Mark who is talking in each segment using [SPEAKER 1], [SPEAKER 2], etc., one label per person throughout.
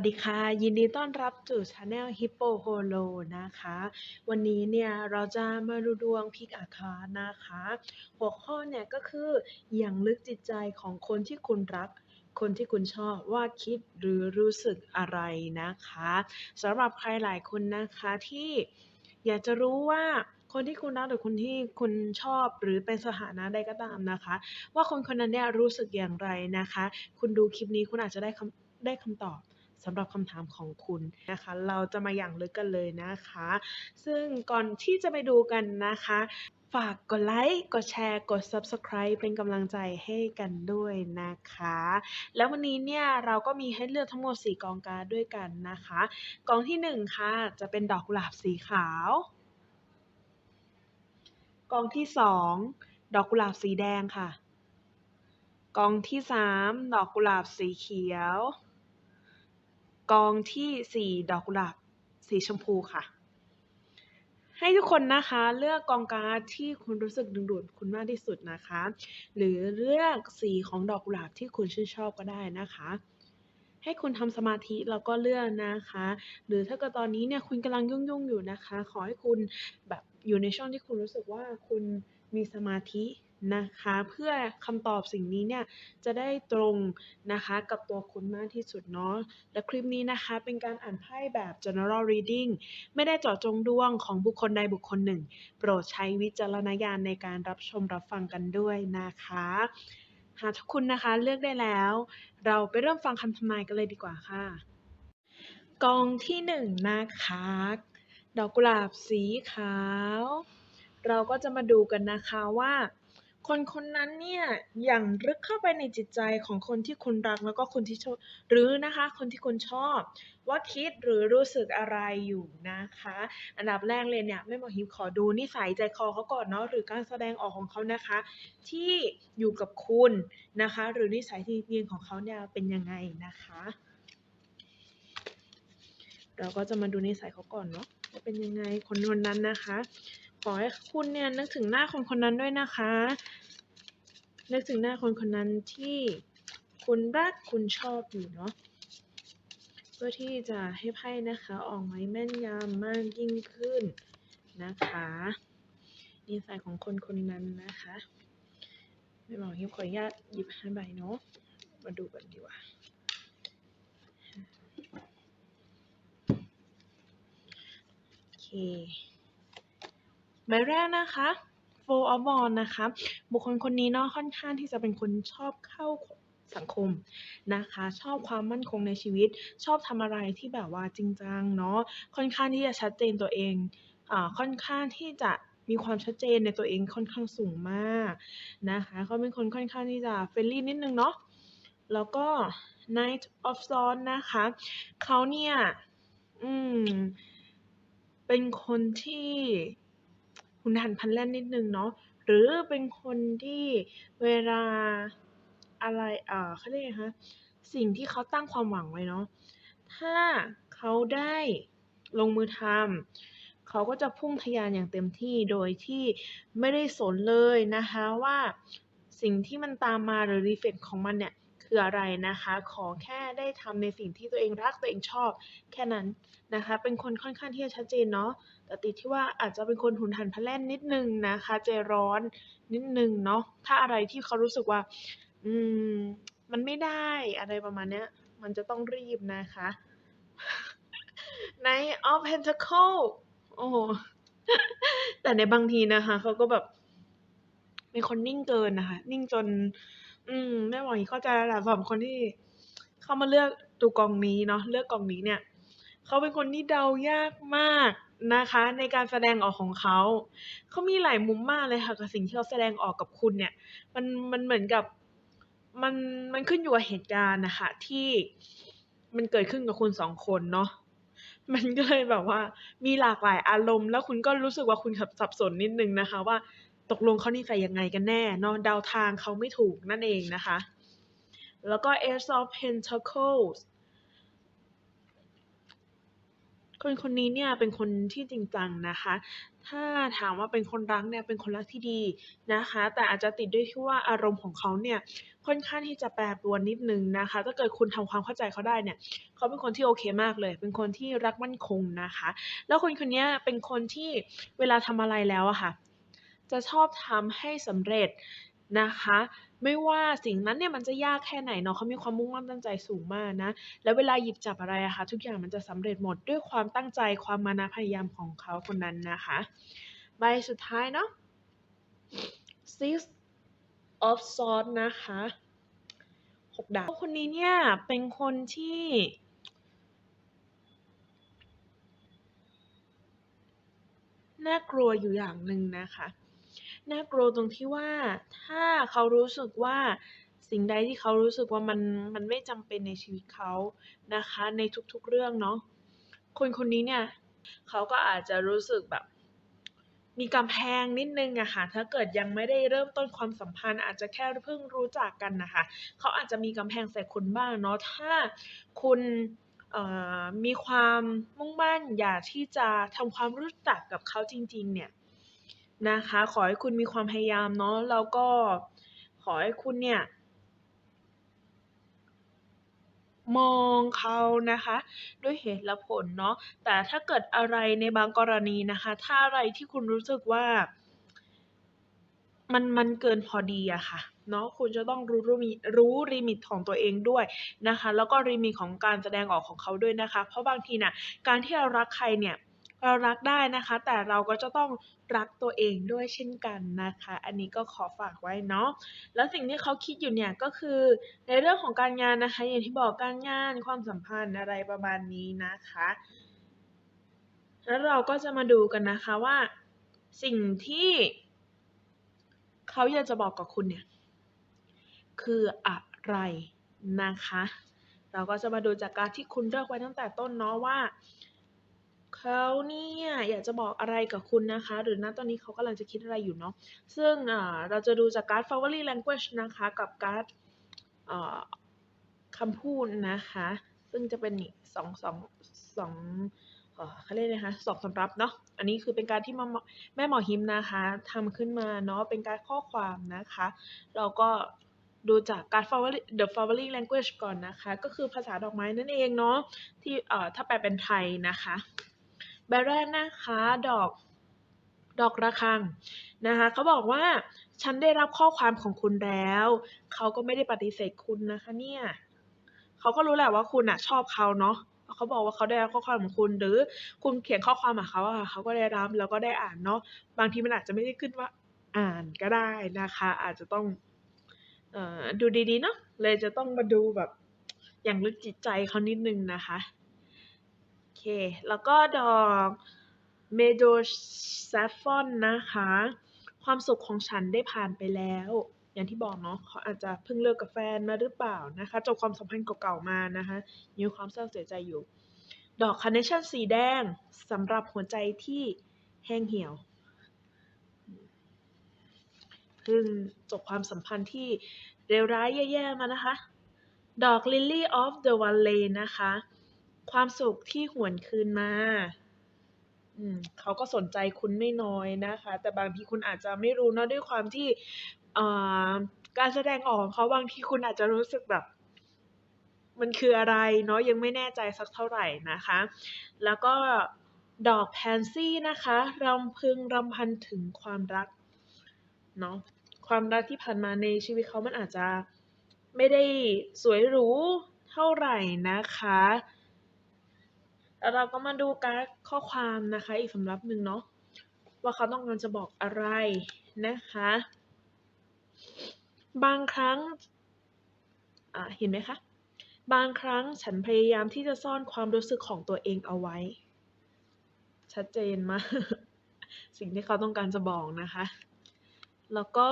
[SPEAKER 1] ดีค่ะยินดีต้อนรับสู่ Channel Hippo Holo นะคะวันนี้เนี่ยเราจะมาดูดวงพิกอาคานะคะหัวข้อเนี่ยก็คืออย่างลึกจิตใจของคนที่คุณรักคนที่คุณชอบว่าคิดหรือรู้สึกอะไรนะคะสำหรับใครหลายคนนะคะที่อยากจะรู้ว่าคนที่คุณรักหรือคนที่คุณชอบหรือเป็นสถานะใดก็ตามนะคะว่าคนคนนั้นเนี่ยรู้สึกอย่างไรนะคะคุณดูคลิปนี้คุณอาจจะได้คำตอบสำหรับคำถามของคุณนะคะเราจะมาอย่างลึกกันเลยนะคะซึ่งก่อนที่จะไปดูกันนะคะฝากกดไลค์กดแชร์กด Subscribe เป็นกำลังใจให้กันด้วยนะคะแล้ววันนี้เนี่ยเราก็มีให้เลือกทั้งหมด4กองการ์ดด้วยกันนะคะกองที่1ค่ะจะเป็นดอกกุหลาบสีขาวกองที่2ดอกกุหลาบสีแดงค่ะกองที่3ดอกกุหลาบสีเขียวกองที่4ดอกกุหลาบสีชมพูค่ะให้ทุกคนนะคะเลือกกองการ์ดที่คุณรู้สึกดึงดูดคุณมากที่สุดนะคะหรือเลือกสีของดอกกุหลาบที่คุณชื่นชอบก็ได้นะคะให้คุณทำสมาธิแล้วก็เลือกนะคะหรือถ้าเกิดตอนนี้เนี่ยคุณกำลังยุ่งๆอยู่นะคะขอให้คุณแบบอยู่ในช่วงที่คุณรู้สึกว่าคุณมีสมาธินะคะเพื่อคำตอบสิ่งนี้เนี่ยจะได้ตรงนะคะกับตัวคุณมากที่สุดเนาะและคลิปนี้นะคะเป็นการอ่านไพ่แบบ general reading ไม่ได้เจาะจงดวงของบุคคลใดบุคคลหนึ่งโปรดใช้วิจารณญาณในการรับชมรับฟังกันด้วยนะคะหากทุกคุณนะคะเลือกได้แล้วเราไปเริ่มฟังคำทำนายกันเลยดีกว่าค่ะกองที่1นะคะดอกกุหลาบสีขาวเราก็จะมาดูกันนะคะว่าคนคนนั้นเนี่ยอย่างลึกเข้าไปในจิตใจของคนที่คุณรักแล้วก็คนที่ชอบหรือนะคะคนที่คุณชอบว่าคิดหรือรู้สึกอะไรอยู่นะคะอันดับแรกเลยเนี่ยแม่หมอฮิปขอดูนิสัยใจคอเขาก่อนเนาะหรือการแสดงออกของเขานะคะที่อยู่กับคุณนะคะหรือนิสัยที่ยืนของเขาเนี่ยเป็นยังไงนะคะเราก็จะมาดูนิสัยเขาก่อนเนาะว่าเป็นยังไงคนคนนั้นนะคะขอให้คุณเนี่ยนึกถึงหน้าคนคนนั้นด้วยนะคะนึกถึงหน้าคนคนนั้นที่คุณรักคุณชอบอยู่เนาะเพื่อที่จะให้ไพ่นะคะออกมาแม่นยำมากยิ่งขึ้นนะคะนิสัยของคนคนนั้นนะคะไม่บอกฮิปขออนุญาตหยิบ5ใบเนาะมาดูกันดีกว่าโอเคใบแรกนะคะ Four of Wands นะคะบุคคลคนนี้เนาะค่อนข้างที่จะเป็นคนชอบเข้าสังคมนะคะชอบความมั่นคงในชีวิตชอบทำอะไรที่แบบว่าจริงจังเนาะค่อนข้างที่จะชัดเจนตัวเองค่อนข้างที่จะมีความชัดเจนในตัวเองค่อนข้างสูงมากนะคะเขาเป็นคนค่อนข้างที่จะเฟรนลี่นิดนึงเนาะแล้วก็ Knight of Swords นะคะเขาเนี่ยอืมเป็นคนที่หุนหันพลันแล่นนิดนึงเนาะหรือเป็นคนที่เวลาอะไรเขาเรียกไงคะสิ่งที่เขาตั้งความหวังไว้เนาะถ้าเขาได้ลงมือทำเขาก็จะพุ่งทะยานอย่างเต็มที่โดยที่ไม่ได้สนเลยนะคะว่าสิ่งที่มันตามมาหรือ effect ของมันเนี่ยคืออะไรนะคะขอแค่ได้ทำในสิ่งที่ตัวเองรักตัวเองชอบแค่นั้นนะคะเป็นคนค่อนข้างที่จะชัดเจนเนาะ แต่ติดที่ว่าอาจจะเป็นคนหุนหันพลันแล่นนิดนึงนะคะใจร้อนนิดนึงเนาะถ้าอะไรที่เขารู้สึกว่าอืมมันไม่ได้อะไรประมาณเนี้ยมันจะต้องรีบนะคะ Knight of Pentacle โอ้โหแต่ในบางทีนะคะเขาก็แบบเป็นคนนิ่งเกินนะคะนิ่งจนแม่หมอเข้าใจแล้วแหละสำหรับคนที่เข้ามาเลือกดูกองนี้เนาะเลือกกองนี้เนี่ยเขาเป็นคนที่เดายากมากนะคะในการแสดงออกของเขาเขามีหลายมุมมากเลยค่ะกับสิ่งที่เขาแสดงออกกับคุณเนี่ยมันเหมือนกับมันมันขึ้นอยู่กับเหตุการณ์นะคะที่มันเกิดขึ้นกับคุณ2คนเนาะ มันก็เลยแบบว่ามีหลากหลายอารมณ์แล้วคุณก็รู้สึกว่าคุณสับสนนิดนึงนะคะว่าตกลงเขานิสัยยังไงกันแน่เนาะเดาทางเขาไม่ถูกนั่นเองนะคะแล้วก็ Ace of Pentacles คนคนนี้เนี่ยเป็นคนที่จริงจังนะคะ ถ้าถามว่าเป็นคนรักเนี่ยเป็นคนรักที่ดีนะคะ แต่อาจจะติดด้วยที่ว่าอารมณ์ของเขาเนี่ยค่อนข้างที่จะแปรปรวนนิดนึงนะคะ ถ้าเกิดคุณทำความเข้าใจเขาได้เนี่ยเขาเป็นคนที่โอเคมากเลย เป็นคนที่รักมั่นคงนะคะ แล้วคนคนนี้เป็นคนที่เวลาทำอะไรแล้วอะค่ะจะชอบทำให้สำเร็จนะคะไม่ว่าสิ่งนั้นเนี่ยมันจะยากแค่ไหนเนาะเขามีความมุ่งมั่นตั้งใจสูงมากนะแล้วเวลาหยิบจับอะไรอะค่ะทุกอย่างมันจะสำเร็จหมดด้วยความตั้งใจความมานะพยายามของเขาคนนั้นนะคะใบสุดท้ายเนาะ Six of Swords นะคะ6 ดาบคนนี้เนี่ยเป็นคนที่น่ากลัวอยู่อย่างหนึ่งนะคะน่ากลัวตรงที่ว่าถ้าเขารู้สึกว่าสิ่งใดที่เขารู้สึกว่ามันไม่จำเป็นในชีวิตเขานะคะในทุกๆเรื่องเนาะคนคนนี้เนี่ยเขาก็อาจจะรู้สึกแบบมีกำแพงนิดนึงอะค่ะถ้าเกิดยังไม่ได้เริ่มต้นความสัมพันธ์อาจจะแค่เพิ่งรู้จักกันนะคะเขาอาจจะมีกำแพงใส่คุณบ้างเนาะถ้าคุณมีความมุ่งมั่นอยากที่จะทำความรู้จักกับเขาจริงๆเนี่ยนะคะขอให้คุณมีความพยายามเนาะแล้วก็ขอให้คุณเนี่ยมองเขานะคะด้วยเหตุและผลเนาะแต่ถ้าเกิดอะไรในบางกรณีนะคะถ้าอะไรที่คุณรู้สึกว่ามันเกินพอดีอะค่ะเนาะคุณจะต้องรู้ลิมิตของตัวเองด้วยนะคะแล้วก็ลิมิตของการแสดงออกของเขาด้วยนะคะเพราะบางทีน่ะการที่เรารักใครเนี่ยเรารักได้นะคะแต่เราก็จะต้องรักตัวเองด้วยเช่นกันนะคะอันนี้ก็ขอฝากไว้เนาะแล้วสิ่งที่เขาคิดอยู่เนี่ยก็คือในเรื่องของการงานนะคะอย่างที่บอกการงานความสัมพันธ์อะไรประมาณนี้นะคะแล้วเราก็จะมาดูกันนะคะว่าสิ่งที่เขาอยากจะบอกกับคุณเนี่ยคืออะไรนะคะเราก็จะมาดูจากการที่คุณเลือกไว้ตั้งแต่ต้นเนาะว่าเขาเนี่ยอยากจะบอกอะไรกับคุณนะคะหรือณตอนนี้เขากำลังจะคิดอะไรอยู่เนาะซึ่งเราจะดูจากการ์ด Flowery Language นะคะกับการ์ดคำพูดนะคะซึ่งจะเป็นสองเขาเรียกนะคะสองสำรับเนาะอันนี้คือเป็นการที่แม่หมอฮิมนะคะทำขึ้นมาเนาะเป็นการข้อความนะคะเราก็ดูจากการ the flowering language ก่อนนะคะก็คือภาษาดอกไม้นั่นเองเนาะที่ถ้าแปลเป็นไทยนะคะใบแรกนะคะดอกระฆังนะคะเขาบอกว่าฉันได้รับข้อความของคุณแล้วเขาก็ไม่ได้ปฏิเสธคุณนะคะเนี่ยเขาก็รู้แหละว่าคุณชอบเขาเนาะเขาบอกว่าเขาได้รับข้อความของคุณหรือคุณเขียนข้อความหาเขาอะเขาก็ได้รับแล้วก็ได้อ่านเนาะบางทีมันอาจจะไม่ได้ขึ้นว่าอ่านก็ได้นะคะอาจจะต้องดูดีๆเนาะเลยจะต้องมาดูแบบอย่างลึกจิตใจเขานิดนึงนะคะโอเคแล้วก็ดอกเมโดแซฟอนนะคะความสุขของฉันได้ผ่านไปแล้วอย่างที่บอกเนาะเขาอาจจะเพิ่งเลิกกับแฟนมาหรือเปล่านะคะจบความสัมพันธ์เก่าๆมานะคะมีความเศร้าเสียใจอยู่ดอกคาร์เนชั่นสีแดงสำหรับหัวใจที่แห้งเหี่ยวเพิ่งจบความสัมพันธ์ที่เลวร้ายแย่ๆมานะคะ ดอก Lily of the Valley นะคะความสุขที่หวนคืนมาเขาก็สนใจคุณไม่น้อยนะคะแต่บางทีคุณอาจจะไม่รู้เนาะด้วยความที่เอ่อการแสดงออกของเขาบางทีคุณอาจจะรู้สึกแบบมันคืออะไรเนาะยังไม่แน่ใจสักเท่าไหร่นะคะแล้วก็ดอกแพนซี่นะคะรำพึงรำพันถึงความรักเนาะความรักที่ผ่านมาในชีวิตเขามันอาจจะไม่ได้สวยหรูเท่าไหร่นะคะแล้วเราก็มาดูการ์ดข้อความนะคะอีกสำรับหนึ่งเนาะว่าเขาต้องการจะบอกอะไรนะคะบางครั้งเห็นไหมคะบางครั้งฉันพยายามที่จะซ่อนความรู้สึกของตัวเองเอาไว้ชัดเจนมาก สิ่งที่เขาต้องการจะบอกนะคะแล้วก็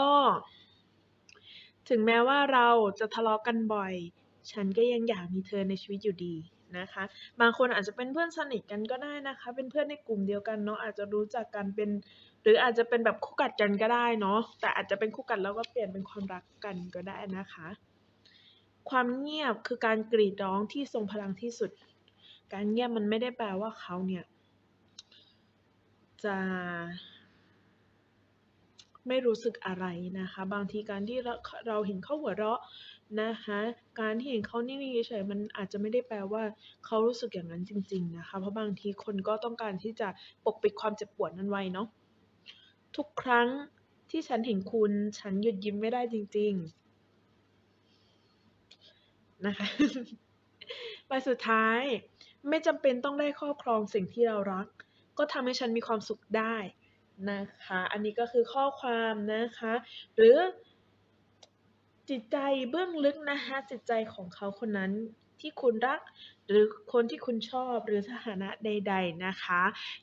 [SPEAKER 1] ถึงแม้ว่าเราจะทะเลาะกันบ่อยฉันก็ยังอยากมีเธอในชีวิตอยู่ดีนะคะบางคนอาจจะเป็นเพื่อนสนิทกันก็ได้นะคะเป็นเพื่อนในกลุ่มเดียวกันเนาะอาจจะรู้จักกันเป็นหรืออาจจะเป็นแบบคู่กัดกันก็ได้เนาะแต่อาจจะเป็นคู่กัดแล้วก็เปลี่ยนเป็นความรักกันก็ได้นะคะความเงียบคือการกรีดร้องที่ทรงพลังที่สุด การเงียบมันไม่ได้แปลว่าเขาเนี่ยจะไม่รู้สึกอะไรนะคะบางทีการที่เราเห็นเขาหัวเราะนะคะการที่เห็นเขานิ่งๆเฉยๆมันอาจจะไม่ได้แปลว่าเขารู้สึกอย่างนั้นจริงๆนะคะเพราะบางทีคนก็ต้องการที่จะปกปิดความเจ็บปวดนั้นไว้เนาะทุกครั้งที่ฉันเห็นคุณฉันหยุดยิ้มไม่ได้จริงๆนะคะ ใบสุดท้ายไม่จำเป็นต้องได้ครอบครองสิ่งที่เรารักก็ทำให้ฉันมีความสุขได้นะคะอันนี้ก็คือข้อความนะคะหรือจิตใจเบื้องลึกนะคะจิตใจของเขาคนนั้นที่คุณรักหรือคนที่คุณชอบหรือสถานะใดๆนะคะ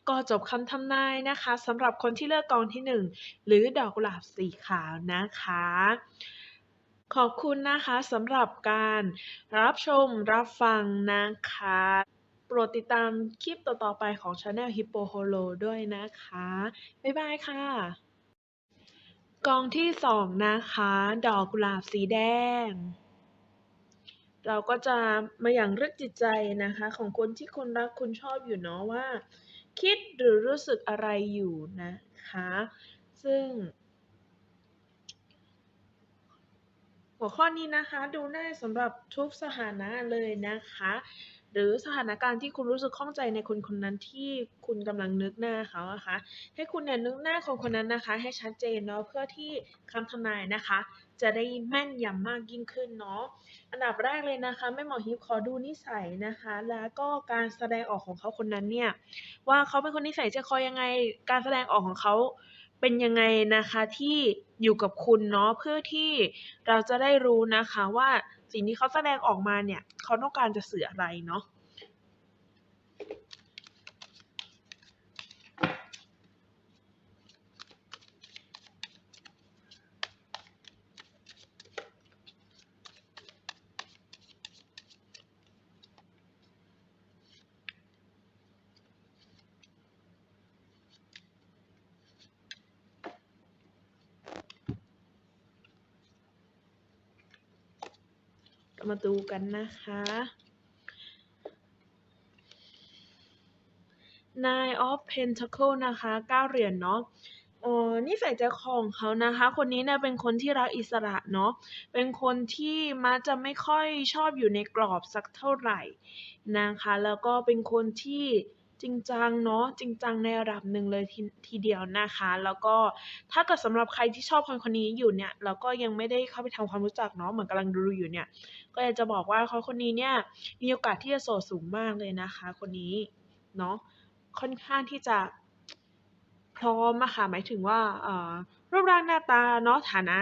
[SPEAKER 1] ก็จบคำทำนายนะคะสำหรับคนที่เลือกกองที่1หรือดอกกุหลาบสีขาวนะคะขอบคุณนะคะสำหรับการรับชมรับฟังนะคะโปรดติดตามคลิปต่อๆไปของ Channel Hippo Holo ด้วยนะคะบ๊ายบายค่ะกองที่2นะคะดอกกุหลาบสีแดงเราก็จะมาอย่างลึกจิตใจนะคะของคนที่คุณรักคุณชอบอยู่เนาะว่าคิดหรือรู้สึกอะไรอยู่นะคะซึ่งหัวข้อนี้นะคะดูได้สำหรับทุกสถานะเลยนะคะหรือสถานการณ์ที่คุณรู้สึกข้องใจในคนคนนั้นที่คุณกำลังนึกหน้าเขานะคะให้คุณเนี่ยนึกหน้าคนคนนั้นนะคะให้ชัดเจนเนาะเพื่อที่คำทำนายนะคะจะได้แม่นยำมากยิ่งขึ้นเนาะอันดับแรกเลยนะคะแม่หมอฮิปขอดูนิสัยนะคะแล้วก็การแสดงออกของเขาคนนั้นเนี่ยว่าเขาเป็นคนนิสัยใจคอยังไงการแสดงออกของเขาเป็นยังไงนะคะที่อยู่กับคุณเนาะเพื่อที่เราจะได้รู้นะคะว่าสิ่งที่เขาแสดงออกมาเนี่ยเขาต้องการจะสื่ออะไรเนาะมาดูกันนะคะ Nine of Pentacle นะคะ9เหรียญเนาะนิสัยใจคอของเขานะคะคนนี้เนี่ยเป็นคนที่รักอิสระเนาะเป็นคนที่มักจะไม่ค่อยชอบอยู่ในกรอบสักเท่าไหร่นะคะแล้วก็เป็นคนที่จริงจังเนาะจริงจังในระดับหนึ่งเลยทีเดียวนะคะแล้วก็ถ้าเกิดสำหรับใครที่ชอบคนนี้อยู่เนี่ยแล้วก็ยังไม่ได้เข้าไปทำความรู้จักเนาะเหมือนกำลังดูอยู่เนี่ยก็อยากจะบอกว่าเขาคนนี้เนี่ยมีโอกาสที่จะโสดสูงมากเลยนะคะคนนี้เนาะ ค่อนข้างที่จะพร้อมอะค่ะหมายถึงว่ารูปร่างหน้าตาเนาะฐานะ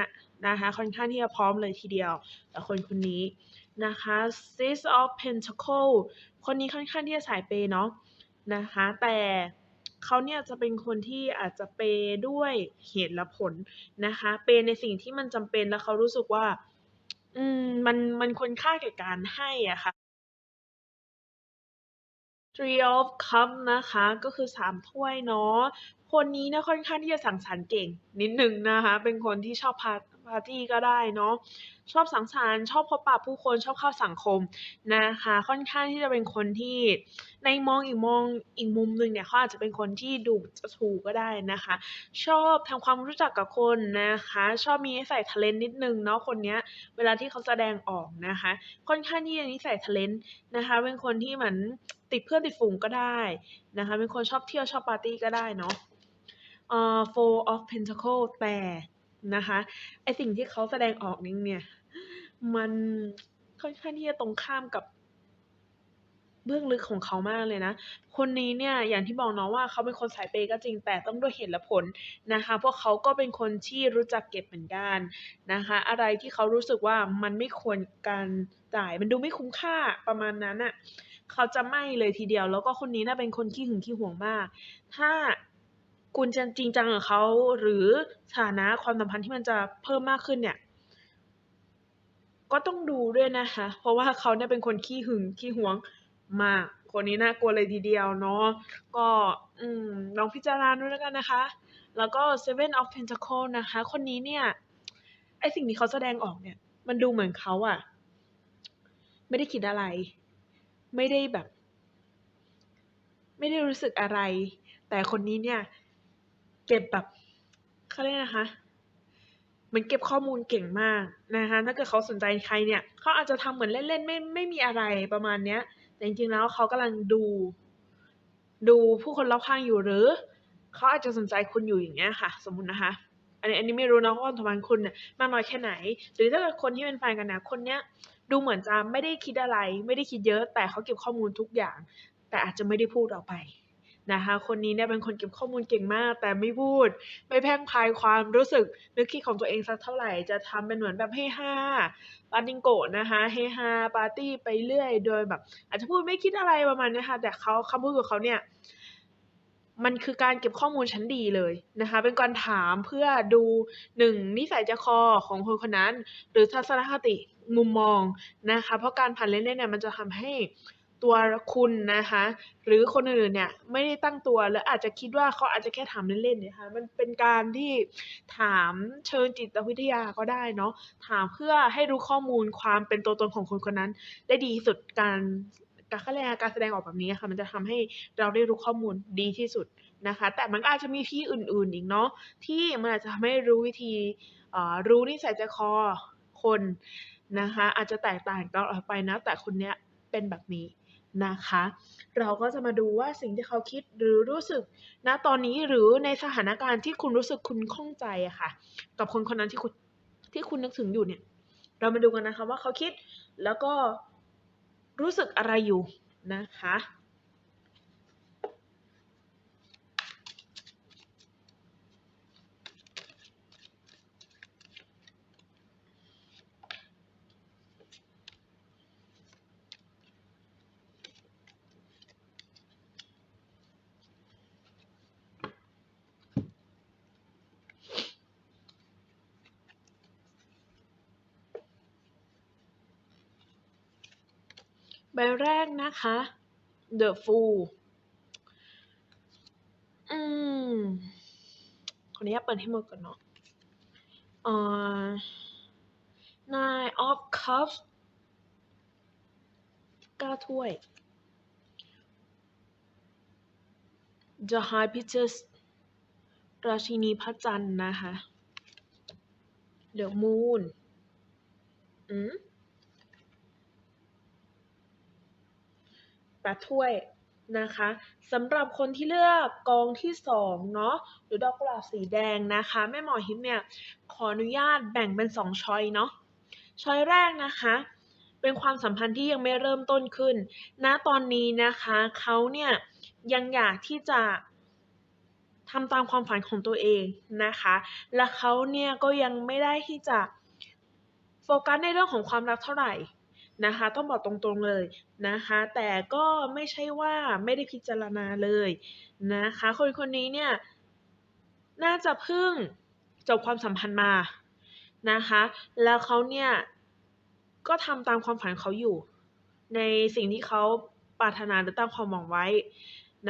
[SPEAKER 1] นะคะค่อนข้างที่จะพร้อมเลยทีเดียวกับคนคนนี้นะคะ Six of Pentacle คนนี้ค่อนข้างที่จะสายเปย์เนาะนะคะแต่เขาเนี่ยจะเป็นคนที่อาจจะเปย์ด้วยเหตุและผลนะคะเปย์ในสิ่งที่มันจำเป็นแล้วเขารู้สึกว่ามันควรค่าแก่การให้อะค่ะ Three of Cups นะคะก็คือ3ถ้วยเนาะคนนี้เนี่ยค่อนข้างที่จะสังสรรค์เก่งนิดหนึ่งนะคะเป็นคนที่ชอบปาร์ตีก็ได้เนาะชอบสังสรรค์ชอบพบปะผู้คนชอบเข้าสังคมนะคะค่อนข้างที่จะเป็นคนที่ในมองอีกมุมหนึ่งเนี่ยเขาอาจจะเป็นคนที่ดุจะถูก็ได้นะคะชอบทำความรู้จักกับคนนะคะชอบมีนิสัย talent นิดหนึ่งเนาะคนเนี้ยเวลาที่เขาแสดงออกนะคะค่อนข้างที่จะนิสัย talent นะคะเป็นคนที่เหมือนติดเพื่อนติดฝูงก็ได้นะคะเป็นคนชอบเที่ยวชอบปาร์ตี้ก็ได้เนาะFour of Pentacle แต่นะคะไอสิ่งที่เขาแสดงออกนี่เนี่ยมันค่อนข้างที่จะตรงข้ามกับเบื้องลึกของเขามากเลยนะคนนี้เนี่ยอย่างที่บอกเนาะว่าเขาเป็นคนสายเปย์ก็จริงแต่ต้องด้วยเหตุและผลนะคะพวกเขาก็เป็นคนที่รู้จักเก็บเหมือนกันนะคะอะไรที่เขารู้สึกว่ามันไม่ควรการจ่ายมันดูไม่คุ้มค่าประมาณนั้นน่ะเขาจะไม่เลยทีเดียวแล้วก็คนนี้น่ะเป็นคนขี้หึงขี้หวงมากถ้าคุณจะจริงจังกับเขาหรือฐานะความสัมพันธ์ที่มันจะเพิ่มมากขึ้นเนี่ยก็ต้องดูด้วยนะคะเพราะว่าเขาเนี่ยเป็นคนขี้หึงขี้หวงมากคนนี้น่ากลัวเลยทีเดียวเนาะก็ลองพิจารณาดูแล้วกันนะคะแล้วก็ Seven of Pentacles นะคะคนนี้เนี่ยไอ้สิ่งที่เขาแสดงออกเนี่ยมันดูเหมือนเขาอะไม่ได้คิดอะไรไม่ได้แบบ ไม่ได้รู้สึกอะไร แต่คนนี้เนี่ยเก็บแบบเขาเรียกนะคะเหมือนเก็บข้อมูลเก่งมากนะคะถ้าเกิดเขาสนใจใครเนี่ยเขาอาจจะทำเหมือนเล่นๆไม่มีอะไรประมาณเนี้ยแต่จริงๆแล้วเขากำลังดูผู้คนรอบข้างอยู่หรือเขาอาจจะสนใจคุณอยู่อย่างเงี้ยค่ะสมมุตินะคะอันนี้ไม่รู้นะว่าความสัมพันธ์คุณเนี่ยมากน้อยแค่ไหนหรือถ้าเกิดคนที่เป็นแฟนกันเนี่ยคนเนี้ยดูเหมือนจะไม่ได้คิดอะไรไม่ได้คิดเยอะแต่เขาเก็บข้อมูลทุกอย่างแต่อาจจะไม่ได้พูดออกไปนะคะคนนี้เนี่ยเป็นคนเก็บข้อมูลเก่งมากแต่ไม่พูดไม่แพร่งพรายความรู้สึกนึกคิดของตัวเองสักเท่าไหร่จะทำเป็นเหมือนแบบเฮฮาปาจิงโกะนะคะเฮฮาปาร์ตี้ไปเรื่อยโดยแบบอาจจะพูดไม่คิดอะไรประมาณนี้ค่ะแต่เขาคำพูดของเขาเนี่ยมันคือการเก็บข้อมูลชั้นดีเลยนะคะเป็นการถามเพื่อดูหนึ่งนิสัยใจคอของคนคนนั้นหรือทัศนคติมุมมองนะคะเพราะการผ่านเล่นๆเนี่ยมันจะทำให้ตัวคุณนะคะหรือคนอื่นๆเนี่ยไม่ได้ตั้งตัวและอาจจะคิดว่าเขาอาจจะแค่ถามเล่นๆเนี่ยค่ะมันเป็นการที่ถามเชิงจิตวิทยาก็ได้เนาะถามเพื่อให้รู้ข้อมูลความเป็นตัวตนของคนคนนั้นได้ดีที่สุดการเขาเรียกอะไรการแสดงออกแบบนี้ค่ะมันจะทำให้เราได้รู้ข้อมูลดีที่สุดนะคะแต่มันก็อาจจะมีที่อื่นๆอีกเนาะที่มันอาจจะทำให้รู้วิธีรู้นิสัยใจคอคนนะคะอาจจะแตกต่างกันออกไปนะแต่คนเนี้ยเป็นแบบนี้นะคะเราก็จะมาดูว่าสิ่งที่เขาคิดหรือรู้สึกณตอนนี้หรือในสถานการณ์ที่คุณรู้สึกคุณข้องใจอะค่ะกับคนคนนั้นที่คุณนึกถึงอยู่เนี่ยเรามาดูกันนะคะว่าเขาคิดแล้วก็รู้สึกอะไรอยู่นะคะใบแรกนะคะ The Fool อืมขออนุญาตเปิดให้หมดก่อนเนาะเอ่อ Nine of Cups 9 ถ้วย The High Priestess ราชินีพระจันทร์นะคะ The Moon 8 ถ้วยนะคะสำหรับคนที่เลือกกองที่2เนาะหรือดอกกุหลาบสีแดงนะคะแม่หมอฮิปเนี่ยขออนุญาตแบ่งเป็น2ช้อยเนาะช้อยแรกนะคะเป็นความสัมพันธ์ที่ยังไม่เริ่มต้นขึ้นณตอนนี้นะคะเขาเนี่ยยังอยากที่จะทำตามความฝันของตัวเองนะคะและเขาเนี่ยก็ยังไม่ได้ที่จะโฟกัสในเรื่องของความรักเท่าไหร่นะคะต้องบอกตรงๆเลยนะคะแต่ก็ไม่ใช่ว่าไม่ได้พิจารณาเลยนะคะคนคนนี้เนี่ยน่าจะเพิ่งจบความสัมพันธ์มานะคะแล้วเขาเนี่ยก็ทำตามความฝันเขาอยู่ในสิ่งที่เขาปรารถนาหรือตั้งความหวังไว้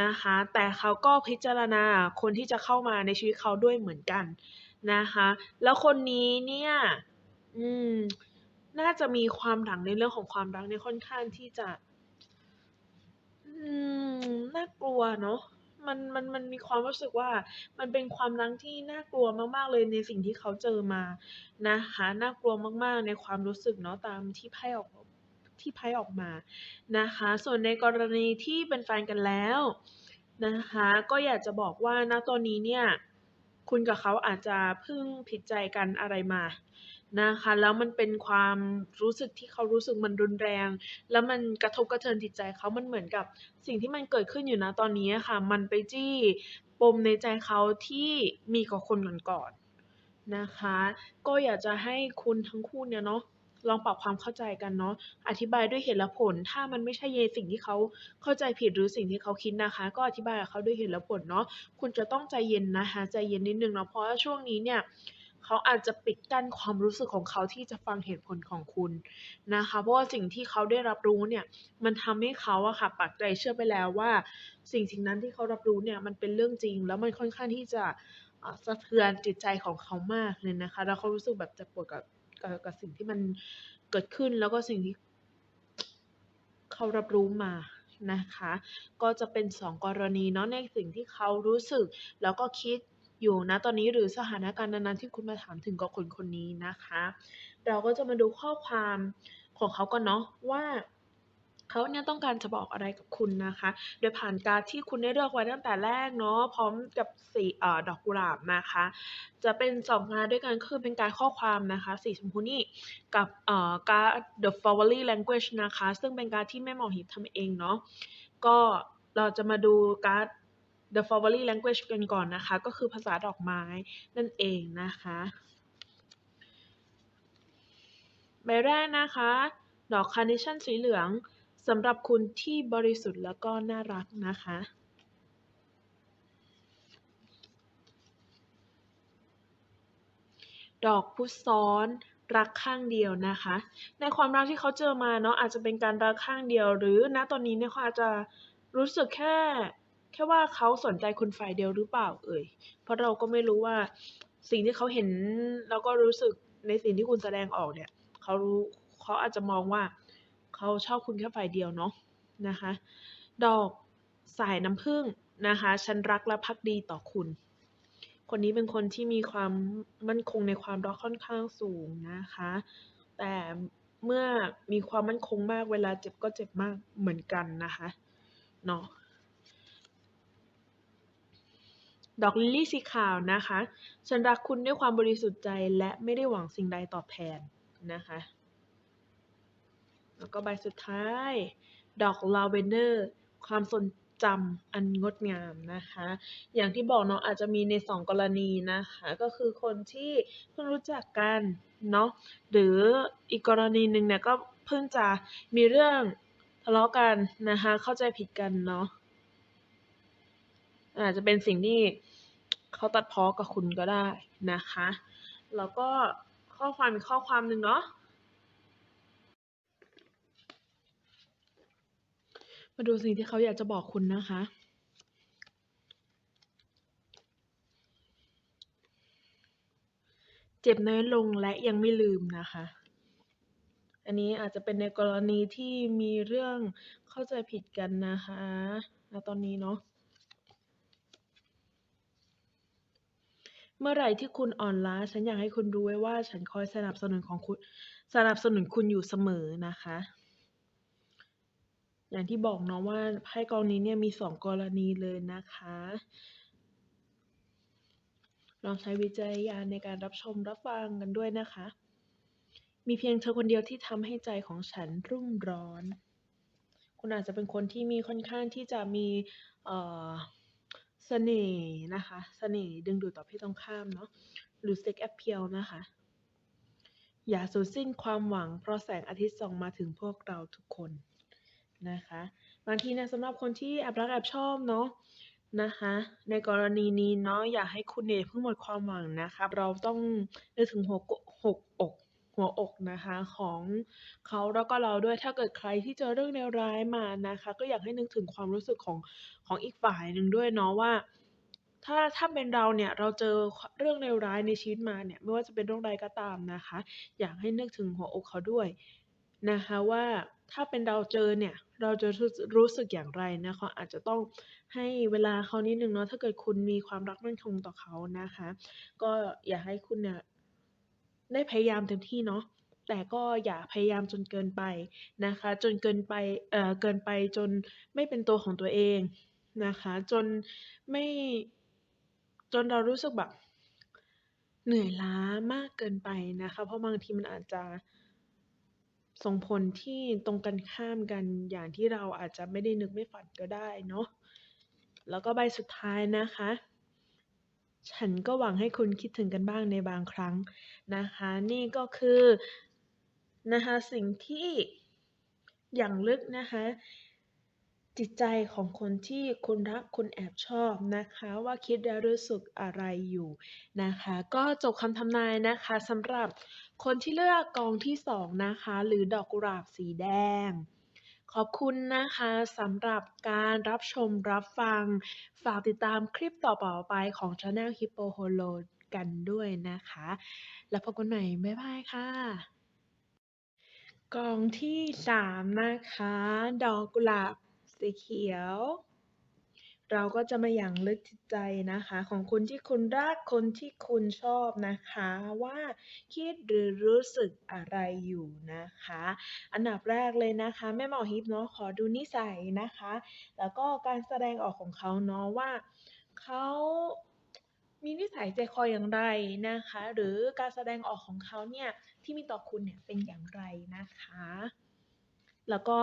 [SPEAKER 1] นะคะแต่เขาก็พิจารณาคนที่จะเข้ามาในชีวิตเขาด้วยเหมือนกันนะคะแล้วคนนี้เนี่ยอืม น่าจะมีความหลังในเรื่องของความรักเนี่ยค่อนข้างที่จะน่ากลัวเนาะมันมีความรู้สึกว่ามันเป็นความรักที่น่ากลัวมากๆเลยในสิ่งที่เขาเจอมานะคะน่ากลัวมากๆในความรู้สึกเนาะตามที่ไพ่ออกมานะคะส่วนในกรณีที่เป็นแฟนกันแล้วนะคะก็อยากจะบอกว่าณตอนนี้เนี่ยคุณกับเขาอาจจะเพิ่งผิดใจกันอะไรมานะคะแล้วมันเป็นความรู้สึกที่เขารู้สึกมันรุนแรงแล้วมันกระทบกระเทือนจิตใจเขามันเหมือนกับสิ่งที่มันเกิดขึ้นอยู่ณตอนนี้อะค่ะมันไปจี้ปมในใจเขาที่มีกับคนก่อนๆนะคะก็อยากจะให้คุณทั้งคู่เนี่ยเนาะลองปรับความเข้าใจกันเนาะอธิบายด้วยเหตุและผลถ้ามันไม่ใช่ในสิ่งที่เขาเข้าใจผิดหรือสิ่งที่เขาคิดนะคะก็อธิบายกับเขาด้วยเหตุและผลเนาะคุณจะต้องใจเย็นนะคะใจเย็นนิดหนึ่งเนาะเพราะว่าช่วงนี้เนี่ยเขาอาจจะปิดกั้นความรู้สึกของเขาที่จะฟังเหตุผลของคุณนะคะเพราะว่าสิ่งที่เขาได้รับรู้เนี่ยมันทำให้เขาอะค่ะปักใจเชื่อไปแล้วว่าสิ่งนั้นที่เขารับรู้เนี่ยมันเป็นเรื่องจริงแล้วมันค่อนข้างที่จะสะเทือนจิตใจของเขามากเลยนะคะแล้วเขารู้สึกแบบเจ็บปวดกับสิ่งที่มันเกิดขึ้นแล้วก็สิ่งที่เขารับรู้มา นะคะ ก็จะเป็น2กรณีเนาะในสิ่งที่เขารู้สึกแล้วก็คิดอยู่ณตอนนี้หรือสถานการณ์นั้นๆที่คุณมาถามถึงกับคนคนนี้นะคะ เราก็จะมาดูข้อความของเขาก่อนเนาะว่าเขาเนี่ยต้องการจะบอกอะไรกับคุณนะคะ โดยผ่านการ์ดที่คุณได้เลือกไว้ตั้งแต่แรกเนาะพร้อมกับสีดอกกุหลาบนะคะ จะเป็น2การ์ดด้วยกันคือเป็นการ์ดข้อความนะคะสีชมพูนี่กับการ์ด The Flowery Language นะคะซึ่งเป็นการ์ดที่แม่หมอหิบทำเองเนาะก็เราจะมาดูการ์ด The Flowery Language กันก่อนนะคะก็คือภาษาดอกไม้นั่นเองนะคะใบแรกนะคะดอกคาร์เนชั่นสีเหลืองสำหรับคุณที่บริสุทธิ์แล้วก็น่ารักนะคะดอกพุธซ้อนรักข้างเดียวนะคะในความรักที่เขาเจอมาเนาะอาจจะเป็นการรักข้างเดียวหรือณตอนนี้เนี่ยเขาอาจจะรู้สึกแค่ว่าเขาสนใจคุณฝ่ายเดียวหรือเปล่าเอ่ยเพราะเราก็ไม่รู้ว่าสิ่งที่เขาเห็นแล้วก็รู้สึกในสิ่งที่คุณแสดงออกเนี่ยเขาอาจจะมองว่าเขาชอบคุณแค่ฝ่ายเดียวเนาะนะคะดอกสายน้ำผึ้งนะคะฉันรักและภักดีต่อคุณ คนนี้เป็นคนที่มีความมั่นคงในความรักค่อนข้างสูงนะคะ แต่เมื่อมีความมั่นคงมากเวลาเจ็บก็เจ็บมากเหมือนกันนะคะเนาะดอกลิลลี่สีขาวนะคะ ฉันรักคุณด้วยความบริสุทธิ์ใจและไม่ได้หวังสิ่งใดตอบแทนนะคะ แล้วก็ใบสุดท้ายดอกลาเวนเดอร์ความทรงจำอันงดงามนะคะอย่างที่บอกเนาะอาจจะมีใน2กรณีนะคะก็คือคนที่เพิ่งรู้จักกันเนาะหรืออีกกรณีหนึ่งเนี่ยก็เพิ่งจะมีเรื่องทะเลาะกันนะคะเข้าใจผิดกันเนาะอาจจะเป็นสิ่งที่เขาตัดพ้อกับคุณก็ได้นะคะแล้วก็ข้อความอีกข้อความหนึ่งเนาะ มาดูสิ่งที่เขาอยากจะบอกคุณนะคะ เจ็บน้อยลงและยังไม่ลืมนะคะ อันนี้อาจจะเป็นในกรณีที่มีเรื่องเข้าใจผิดกันนะคะณตอนนี้เนาะ เมื่อไหร่ที่คุณอ่อนล้าฉันอยากให้คุณรู้ไว้ว่าฉันคอยสนับสนุนคุณอยู่เสมอนะคะ อย่างที่บอกเนาะว่าไพ่กองนี้เนี่ยมี2กรณีเลยนะคะ ลองใช้วิจารณญาณในการรับชมรับฟังกันด้วยนะคะ มีเพียงเธอคนเดียวที่ทำให้ใจของฉันรุ่มร้อน คุณอาจจะเป็นคนที่มีค่อนข้างที่จะมีเอ่อเสน่ห์นะคะ เสน่ห์ดึงดูดต่อเพศตรงข้ามเนาะหรือ sex appeal นะคะ อย่าสูญสิ้นความหวังเพราะแสงอาทิตย์ส่องมาถึงพวกเราทุกคนนะคะบางทีเนี่ยสำหรับคนที่แอบรักแอบชอบเนาะนะคะในกรณีนี้เนาะอยากให้คุณเนี่ยเพิ่งหมดความหวังนะคะเราต้องนึกถึงหัวอกนะคะของเขาแล้วก็เราด้วยถ้าเกิดใครที่เจอเรื่องเลวร้ายมานะคะก็อยากให้นึกถึงความรู้สึกของอีกฝ่ายหนึ่งด้วยเนาะว่าถ้าเป็นเราเนี่ยเราเจอเรื่องเลวร้ายในชีวิตมาเนี่ยไม่ว่าจะเป็นเรื่องใดก็ตามนะคะอยากให้นึกถึงหัวอกเขาด้วยนะคะว่าถ้าเป็นเราเจอเนี่ยเราจะรู้สึกอย่างไรนะคะอาจจะต้องให้เวลาเขานิดนึงเนาะถ้าเกิดคุณมีความรักมั่นคงต่อเขานะคะก็อยากให้คุณเนี่ยได้พยายามเต็มที่เนาะแต่ก็อย่าพยายามจนเกินไปนะคะจนเกินไปเกินไปจนไม่เป็นตัวของตัวเองนะคะไม่จนเรารู้สึกแบบเหนื่อยล้ามากเกินไปนะคะเพราะบางทีมันอาจจะส่งผลที่ตรงกันข้ามกันอย่างที่เราอาจจะไม่ได้นึกไม่ฝันก็ได้เนาะแล้วก็ใบสุดท้ายนะคะฉันก็หวังให้คุณคิดถึงกันบ้างในบางครั้งนะคะนี่ก็คือนะคะสิ่งที่อย่างลึกนะคะจิตใจของคนที่คุณรักคุณแอบชอบนะคะว่าคิดและรู้สึกอะไรอยู่นะคะก็จบคำทำนายนะคะสำหรับคนที่เลือกกองที่2นะคะหรือดอกกุหลาบสีแดงขอบคุณนะคะสำหรับการรับชมรับฟังฝากติดตามคลิปต่อๆไปของ Channel Hippo Holo กันด้วยนะคะแล้วพบกันใหม่บ๊ายบายค่ะกองที่3นะคะดอกกุหลาบ สีเขียว เราก็จะมาอย่างลึกจิตใจนะคะ ของคนที่คุณรักคนที่คุณชอบนะคะว่าคิดหรือรู้สึกอะไรอยู่นะคะ อันดับแรกเลยนะคะแม่หมอฮิปเนาะขอดูนิสัยนะคะ แล้วก็การแสดงออกของเขาเนาะว่าเขามีนิสัยใจคออย่างไรนะคะ หรือการแสดงออกของเขาเนี่ยที่มีต่อคุณเนี่ยเป็นอย่างไรนะคะ แล้วก็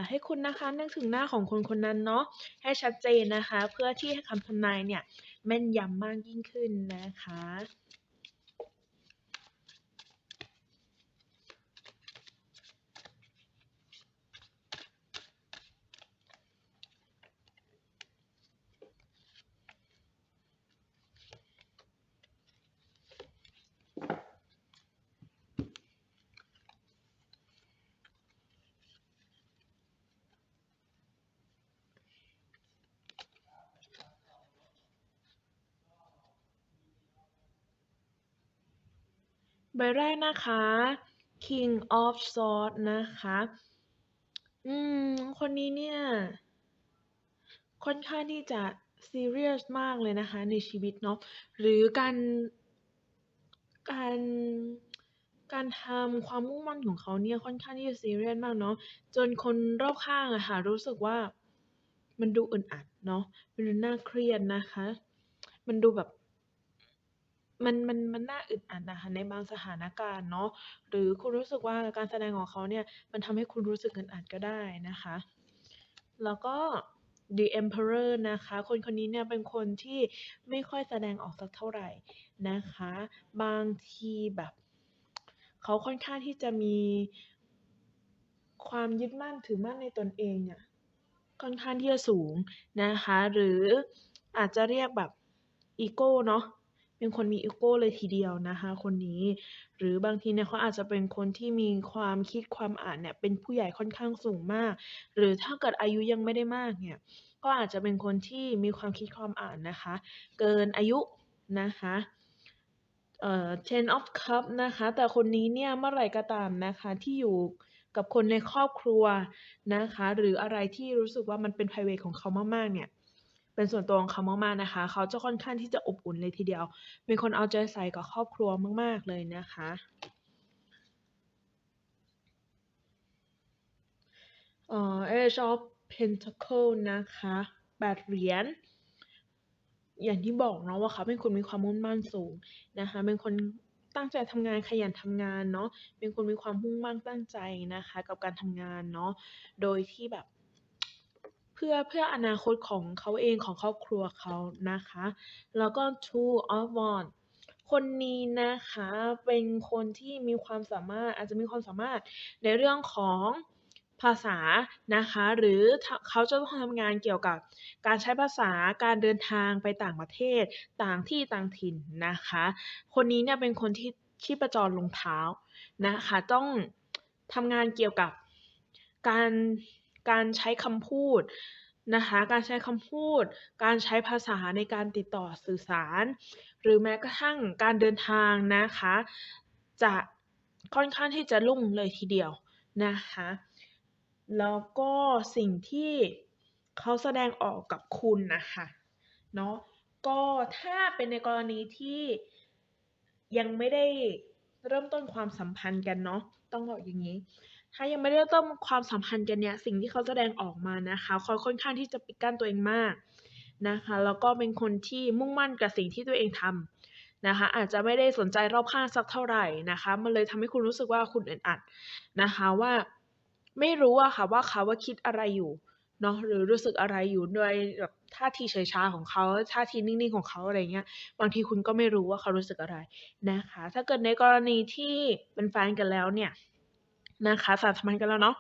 [SPEAKER 1] ให้คุณนะคะนึกถึงหน้าของคนคนนั้นเนาะให้ชัดเจนนะคะ เพื่อที่ให้คำทำนายเนี่ยแม่นยำมากยิ่งขึ้นนะคะ ใบแรกนะคะ King of Swords นะคะ คนนี้เนี่ยค่อนข้างที่จะซีเรียสมากเลยนะคะในชีวิตเนาะหรือการการทำความมุ่งมั่นของเขาเนี่ยค่อนข้างที่จะซีเรียสมากเนาะจนคนรอบข้างอะค่ะรู้สึกว่ามันดูอึดอัดเนาะมันดูน่าเครียดนะคะ มันดูแบบมันน่าอึดอัดนะคะในบางสถานการณ์เนาะหรือคุณรู้สึกว่าการแสดงของเขาเนี่ยมันทำให้คุณรู้สึกอึดอัดก็ได้นะคะ แล้วก็ The Emperor นะคะ คนคนนี้เนี่ยเป็นคนที่ไม่ค่อยแสดงออกสักเท่าไหร่นะคะ บางทีแบบเขาค่อนข้างที่จะมีความยึดมั่นถือมั่นในตนเองเนี่ยค่อนข้างที่จะสูงนะคะ หรืออาจจะเรียกแบบอีโก้เนาะเป็นคนมีอีโก้เลยทีเดียวนะคะคนนี้ หรือบางทีเนี่ยเขาอาจจะเป็นคนที่มีความคิดความอ่านเนี่ยเป็นผู้ใหญ่ค่อนข้างสูงมาก หรือถ้าเกิดอายุยังไม่ได้มากเนี่ยก็อาจจะเป็นคนที่มีความคิดความอ่านนะคะเกินอายุนะคะTen of Cups นะคะแต่คนนี้เนี่ยเมื่อไหร่ก็ตามนะคะที่อยู่กับคนในครอบครัวนะคะหรืออะไรที่รู้สึกว่ามันเป็น private ของเขามากๆเนี่ยเป็นส่วนตัวของเขามากๆนะคะเขาจะค่อนข้างที่จะอบอุ่นเลยทีเดียวเป็นคนเอาใจใส่กับครอบครัวมากๆเลยนะคะ Age of Pentacle นะคะ8 เหรียญอย่างที่บอกเนาะว่าเขาเป็นคนมีความมุ่งมั่นสูงนะคะเป็นคนตั้งใจทำงานขยันทำงานเนาะเป็นคนมีความมุ่งมั่นตั้งใจนะคะกับการทำงานเนาะโดยที่แบบเพื่ออนาคตของเขาเองของครอบครัวเขานะคะแล้วก็ Two of Wands คนนี้นะคะเป็นคนที่มีความสามารถอาจจะมีความสามารถในเรื่องของภาษานะคะหรือเขาจะต้องทำงานเกี่ยวกับการใช้ภาษาการเดินทางไปต่างประเทศต่างที่ต่างถิ่นนะคะคนนี้เนี่ยเป็นคนที่ชีพจรลงเท้านะคะต้องทำงานเกี่ยวกับการการใช้คำพูดนะคะการใช้คำพูดการใช้ภาษาในการติดต่อสื่อสารหรือแม้กระทั่งการเดินทางนะคะจะค่อนข้างที่จะรุ่งเลยทีเดียวนะคะแล้วก็สิ่งที่เขาแสดงออกกับคุณนะคะเนาะก็ถ้าเป็นในกรณีที่ยังไม่ได้เริ่มต้นความสัมพันธ์กันเนาะต้องบอกอย่างนี้ ถ้ายังไม่ได้เริ่มต้นความสัมพันธ์กันเนี่ยสิ่งที่เขาแสดงออกมานะคะเขาค่อนข้างที่จะปิดกั้นตัวเองมากนะคะแล้วก็เป็นคนที่มุ่งมั่นกับสิ่งที่ตัวเองทำนะคะอาจจะไม่ได้สนใจรอบข้างสักเท่าไหร่นะคะมันเลยทำให้คุณรู้สึกว่าคุณอึดอัดนะคะว่าไม่รู้อะค่ะว่าเขาว่าคิดอะไรอยู่เนาะหรือรู้สึกอะไรอยู่โดยแบบท่าทีเฉยชาของเขาท่าทีนิ่งๆของเขาอะไรเงี้ยบางทีคุณก็ไม่รู้ว่าเขารู้สึกอะไรนะคะถ้าเกิดในกรณีที่เป็นแฟนกันแล้วเนี่ยนะคะสานสัมพันธ์กันแล้วเนาะ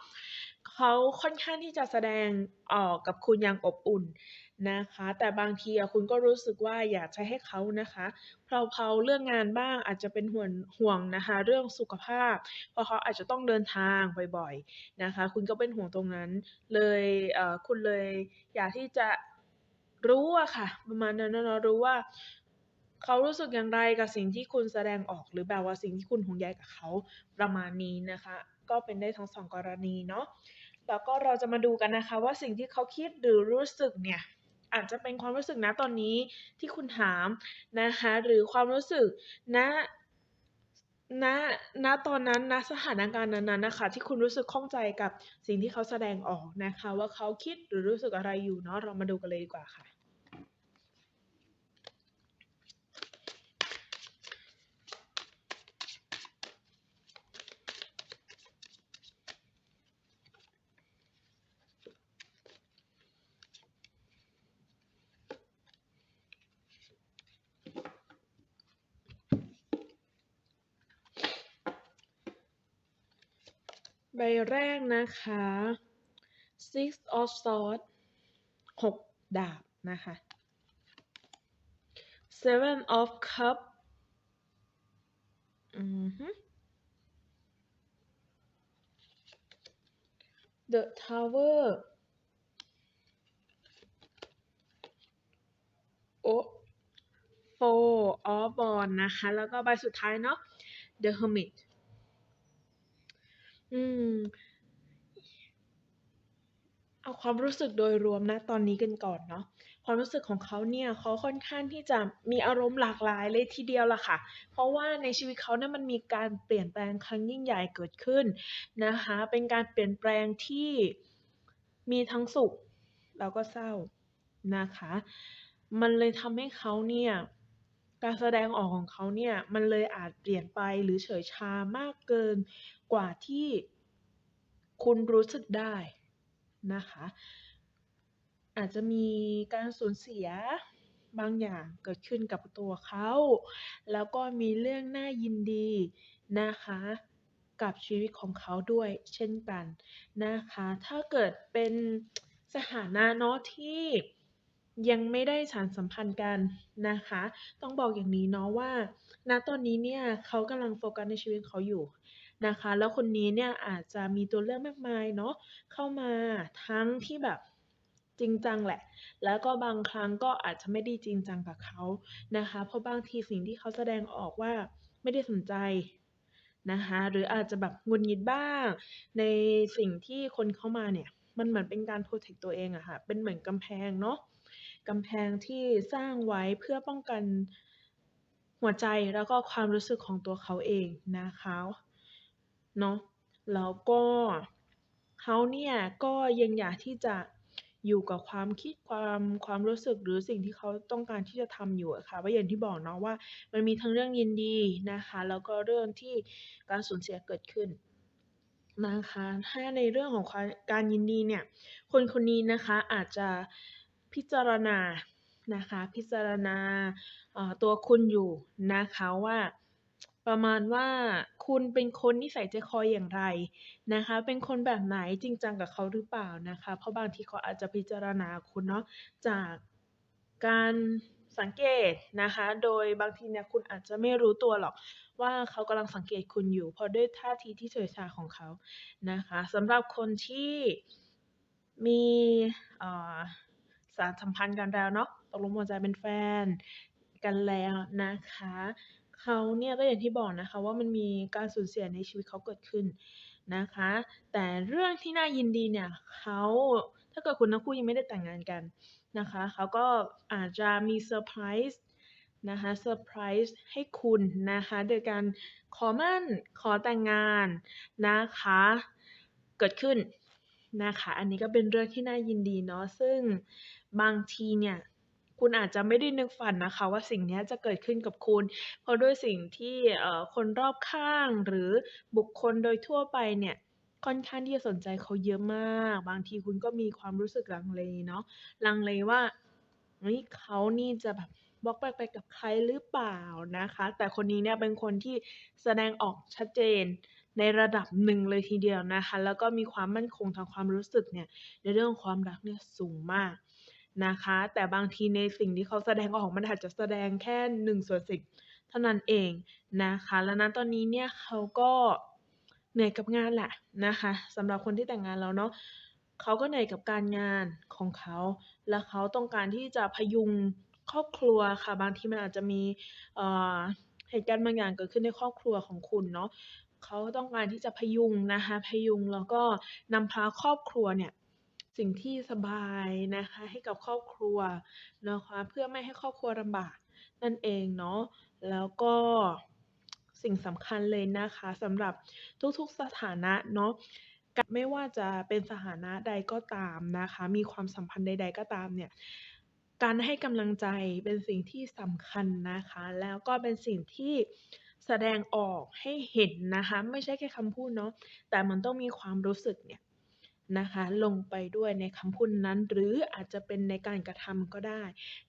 [SPEAKER 1] เขาค่อนข้างที่จะแสดงออกกับคุณอย่างอบอุ่นนะคะแต่บางทีอะคุณก็รู้สึกว่าอยากจะให้เขานะคะเพลาๆเรื่องงานบ้างอาจจะเป็นห่วงนะคะเรื่องสุขภาพเพราะเขาอาจจะต้องเดินทางบ่อยๆนะคะคุณก็เป็นห่วงตรงนั้นเลยคุณเลยอยากที่จะรู้อะค่ะประมาณนั้นเนาะรู้ว่าเขารู้สึกอย่างไรกับสิ่งที่คุณแสดงออกหรือแบบว่าสิ่งที่คุณห่วงใยกับเขาประมาณนี้นะคะก็เป็นได้ทั้ง2 กรณีเนาะ แล้วก็เราจะมาดูกันนะคะว่าสิ่งที่เขาคิดหรือรู้สึกเนี่ยอาจจะเป็นความรู้สึกณตอนนี้ที่คุณถามนะคะหรือความรู้สึกณณตอนนั้นณสถานการณ์นั้นๆนะคะที่คุณรู้สึกข้องใจกับสิ่งที่เขาแสดงออกนะคะว่าเขาคิดหรือรู้สึกอะไรอยู่เนาะเรามาดูกันเลยดีกว่าค่ะใบแรกนะคะ Six of Swords 6 ดาบนะคะ Seven of Cups อือฮึ The Tower โอ้ Four of Wands นะคะแล้วก็ใบสุดท้ายเนาะ The Hermit อืมเอาความรู้สึกโดยรวมณตอนนี้กันก่อนเนาะความรู้สึกของเขาเนี่ยเขาค่อนข้างที่จะมีอารมณ์หลากหลายเลยทีเดียวล่ะค่ะเพราะว่าในชีวิตเขาเนี่ยมันมีการเปลี่ยนแปลงครั้งยิ่งใหญ่เกิดขึ้นนะคะเป็นการเปลี่ยนแปลงที่มีทั้งสุขแล้วก็เศร้านะคะมันเลยทำให้เขาเนี่ยการแสดงออกของเขาเนี่ยมันเลยอาจเปลี่ยนไปหรือเฉยชามากเกินกว่าที่คุณรู้สึกได้นะคะ อาจจะมีการสูญเสียบางอย่างเกิดขึ้นกับตัวเขา แล้วก็มีเรื่องน่ายินดีนะคะกับชีวิตของเขาด้วยเช่นกันนะคะ ถ้าเกิดเป็นสถานะเนาะที่ยังไม่ได้สานสัมพันธ์กันนะคะ ต้องบอกอย่างนี้เนาะว่าณตอนนี้เนี่ยเขากำลังโฟกัสในชีวิตเขาอยู่นะคะแล้วคนนี้เนี่ยอาจจะมีตัวเลือกมากมายเนาะ เข้ามาทั้งที่แบบจริงจังแหละ แล้วก็บางครั้งก็อาจจะไม่ได้จริงจังกับเขานะคะ เพราะบางทีสิ่งที่เขาแสดงออกว่าไม่ได้สนใจนะคะหรืออาจจะแบบหงุดหงิดบ้างในสิ่งที่คนเข้ามาเนี่ยมันเหมือนเป็นการโพรเทกต์ตัวเองอะค่ะเป็นเหมือนกำแพงเนาะกำแพงที่สร้างไว้เพื่อป้องกันหัวใจแล้วก็ความรู้สึกของตัวเขาเองนะคะเนาะ แล้วก็เขาเนี่ยก็ยังอยากที่จะอยู่กับความคิดความรู้สึกหรือสิ่งที่เขาต้องการที่จะทำอยู่อะค่ะว่าอย่างที่บอกเนาะว่ามันมีทั้งเรื่องยินดีนะคะแล้วก็เรื่องที่การสูญเสียเกิดขึ้นนะคะถ้าในเรื่องของการยินดีเนี่ยคนคนนี้นะคะอาจจะพิจารณานะคะพิจารณาตัวคุณอยู่นะคะว่าประมาณว่าคุณเป็นคนนิสัยใจคออย่างไรนะคะเป็นคนแบบไหนจริงจังกับเขาหรือเปล่านะคะเพราะบางทีเขาอาจจะพิจารณาคุณเนาะจากการสังเกตนะคะโดยบางทีเนี่ยคุณอาจจะไม่รู้ตัวหรอกว่าเขากำลังสังเกตคุณอยู่เพราะด้วยท่าทีที่เฉยชาของเขานะคะสำหรับคนที่มีเอ่อสานสัมพันธ์กันแล้วเนาะตกลงปลงใจเป็นแฟนกันแล้วนะคะเขาเนี่ยก็อย่างที่บอกนะคะว่ามันมีการสูญเสียในชีวิตเขาเกิดขึ้นนะคะแต่เรื่องที่น่ายินดีเนี่ยเขาถ้าเกิดคุณทั้งคู่ยังไม่ได้แต่งงานกันนะคะเขาก็อาจจะมีเซอร์ไพรส์นะคะเซอร์ไพรส์ให้คุณนะคะโดยการขอมั่นขอแต่งงานนะคะเกิดขึ้นนะคะอันนี้ก็เป็นเรื่องที่น่ายินดีเนาะซึ่งบางทีเนี่ยคุณอาจจะไม่ได้นึกฝันนะคะว่าสิ่งเนี้ยจะเกิดขึ้นกับคุณเพราะด้วยสิ่งที่คนรอบข้างหรือบุคคลโดยทั่วไปเนี่ยค่อนข้างที่จะสนใจเขาเยอะมากบางทีคุณก็มีความรู้สึกลังเลเนาะลังเลว่าเฮ้ยเขานี่จะแบบวอกแวกไปกับใครหรือเปล่านะคะแต่คนนี้เนี่ยเป็นคนที่แสดงออกชัดเจนในระดับหนึ่งเลยทีเดียวนะคะแล้วก็มีความมั่นคงทางความรู้สึกเนี่ยในเรื่องของความรักเนี่ยสูงมากนะคะแต่บางทีในสิ่งที่เขาแสดงออกมันอาจจะแสดงแค่1/10เท่านั้นเองนะคะและณตอนนี้เนี่ยเขาก็เหนื่อยกับงานแหละนะคะสำหรับคนที่แต่งงานแล้วเนาะเขาก็เหนื่อยกับการงานของเขาและเขาต้องการที่จะพยุงครอบครัวค่ะบางทีมันอาจจะมีเอ่อเหตุการณ์บางอย่างเกิดขึ้นในครอบครัวของคุณเนาะ เขาต้องการที่จะพยุงนะคะพยุงแล้วก็นำพาครอบครัวเนี่ยสิ่งที่สบายนะคะให้กับครอบครัวนะคะเพื่อไม่ให้ครอบครัวลำบากนั่นเองเนาะแล้วก็สิ่งสำคัญเลยนะคะสำหรับทุกๆสถานะเนาะไม่ว่าจะเป็นสถานะใดก็ตามนะคะมีความสัมพันธ์ใดๆก็ตามเนี่ยการให้กำลังใจเป็นสิ่งที่สำคัญนะคะแล้วก็เป็นสิ่งที่แสดงออกให้เห็นนะคะไม่ใช่แค่คำพูดเนาะแต่มันต้องมีความรู้สึกเนี่ยนะคะลงไปด้วยในคำพูดนั้นหรืออาจจะเป็นในการกระทำก็ได้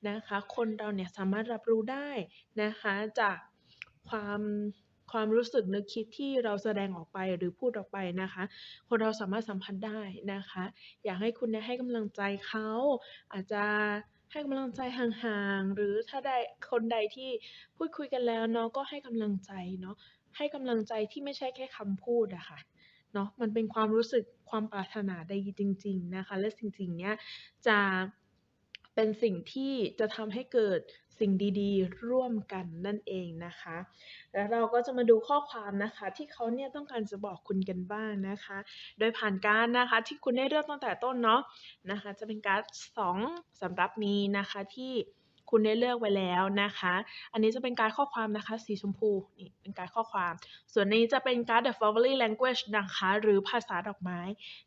[SPEAKER 1] นะคะคนเราเนี่ยสามารถรับรู้ได้นะคะจากความความรู้สึกนึกคิดที่เราแสดงออกไปหรือพูดออกไปนะคะคนเราสามารถสัมผัสได้นะคะอยากให้คุณเนี่ยให้กำลังใจเขาอาจจะให้กำลังใจห่างๆหรือถ้าใดคนใดที่พูดคุยกันแล้วเนาะก็ให้กำลังใจเนาะให้กำลังใจที่ไม่ใช่แค่คำพูดอะค่ะเนาะมันเป็นความรู้สึกความปรารถนาดีจริงๆนะคะและสิ่งๆเนี้ยจะเป็นสิ่งที่จะทำให้เกิดสิ่งดีๆร่วมกันนั่นเองนะคะ แล้วเราก็จะมาดูข้อความนะคะที่เขาเนี่ยต้องการจะบอกคุณกันบ้างนะคะ โดยผ่านการ์ดนะคะที่คุณได้เลือกตั้งแต่ต้นเนาะนะคะจะเป็นการ์ด2สำหรับนี้นะคะที่คุณได้เลือกไว้แล้วนะคะอันนี้จะเป็นการ์ดข้อความนะคะสีชมพูนี่เป็นการ์ดข้อความส่วนนี้จะเป็นการ์ด The Flowery Language นะคะหรือภาษาดอกไม้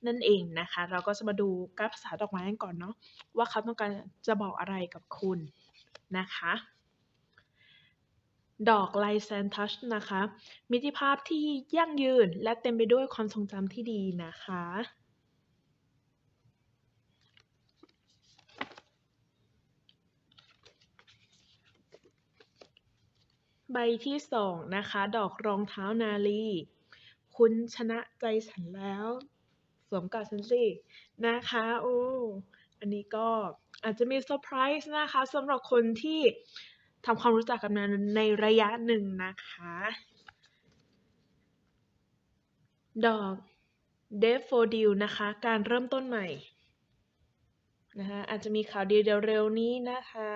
[SPEAKER 1] นั่นเองนะคะเราก็จะมาดูการ์ดภาษาดอกไม้กันก่อนเนาะว่าเขาต้องการจะบอกอะไรกับคุณนะคะดอกไลแซนทัชนะคะมิตรภาพที่ยั่งยืนและเต็มไปด้วยความทรงจำที่ดีนะคะใบที่2นะคะดอกรองเท้านาลีคุณชนะใจฉันแล้วสวมกอดฉันสินะคะโอ้อันนี้ก็อาจจะมีเซอร์ไพรส์นะคะสำหรับคนที่ทำความรู้จักกันมาในระยะหนึ่งนะคะดอก Daffodil นะคะการเริ่มต้นใหม่นะคะอาจจะมีข่าวดีเร็วๆนี้นะคะ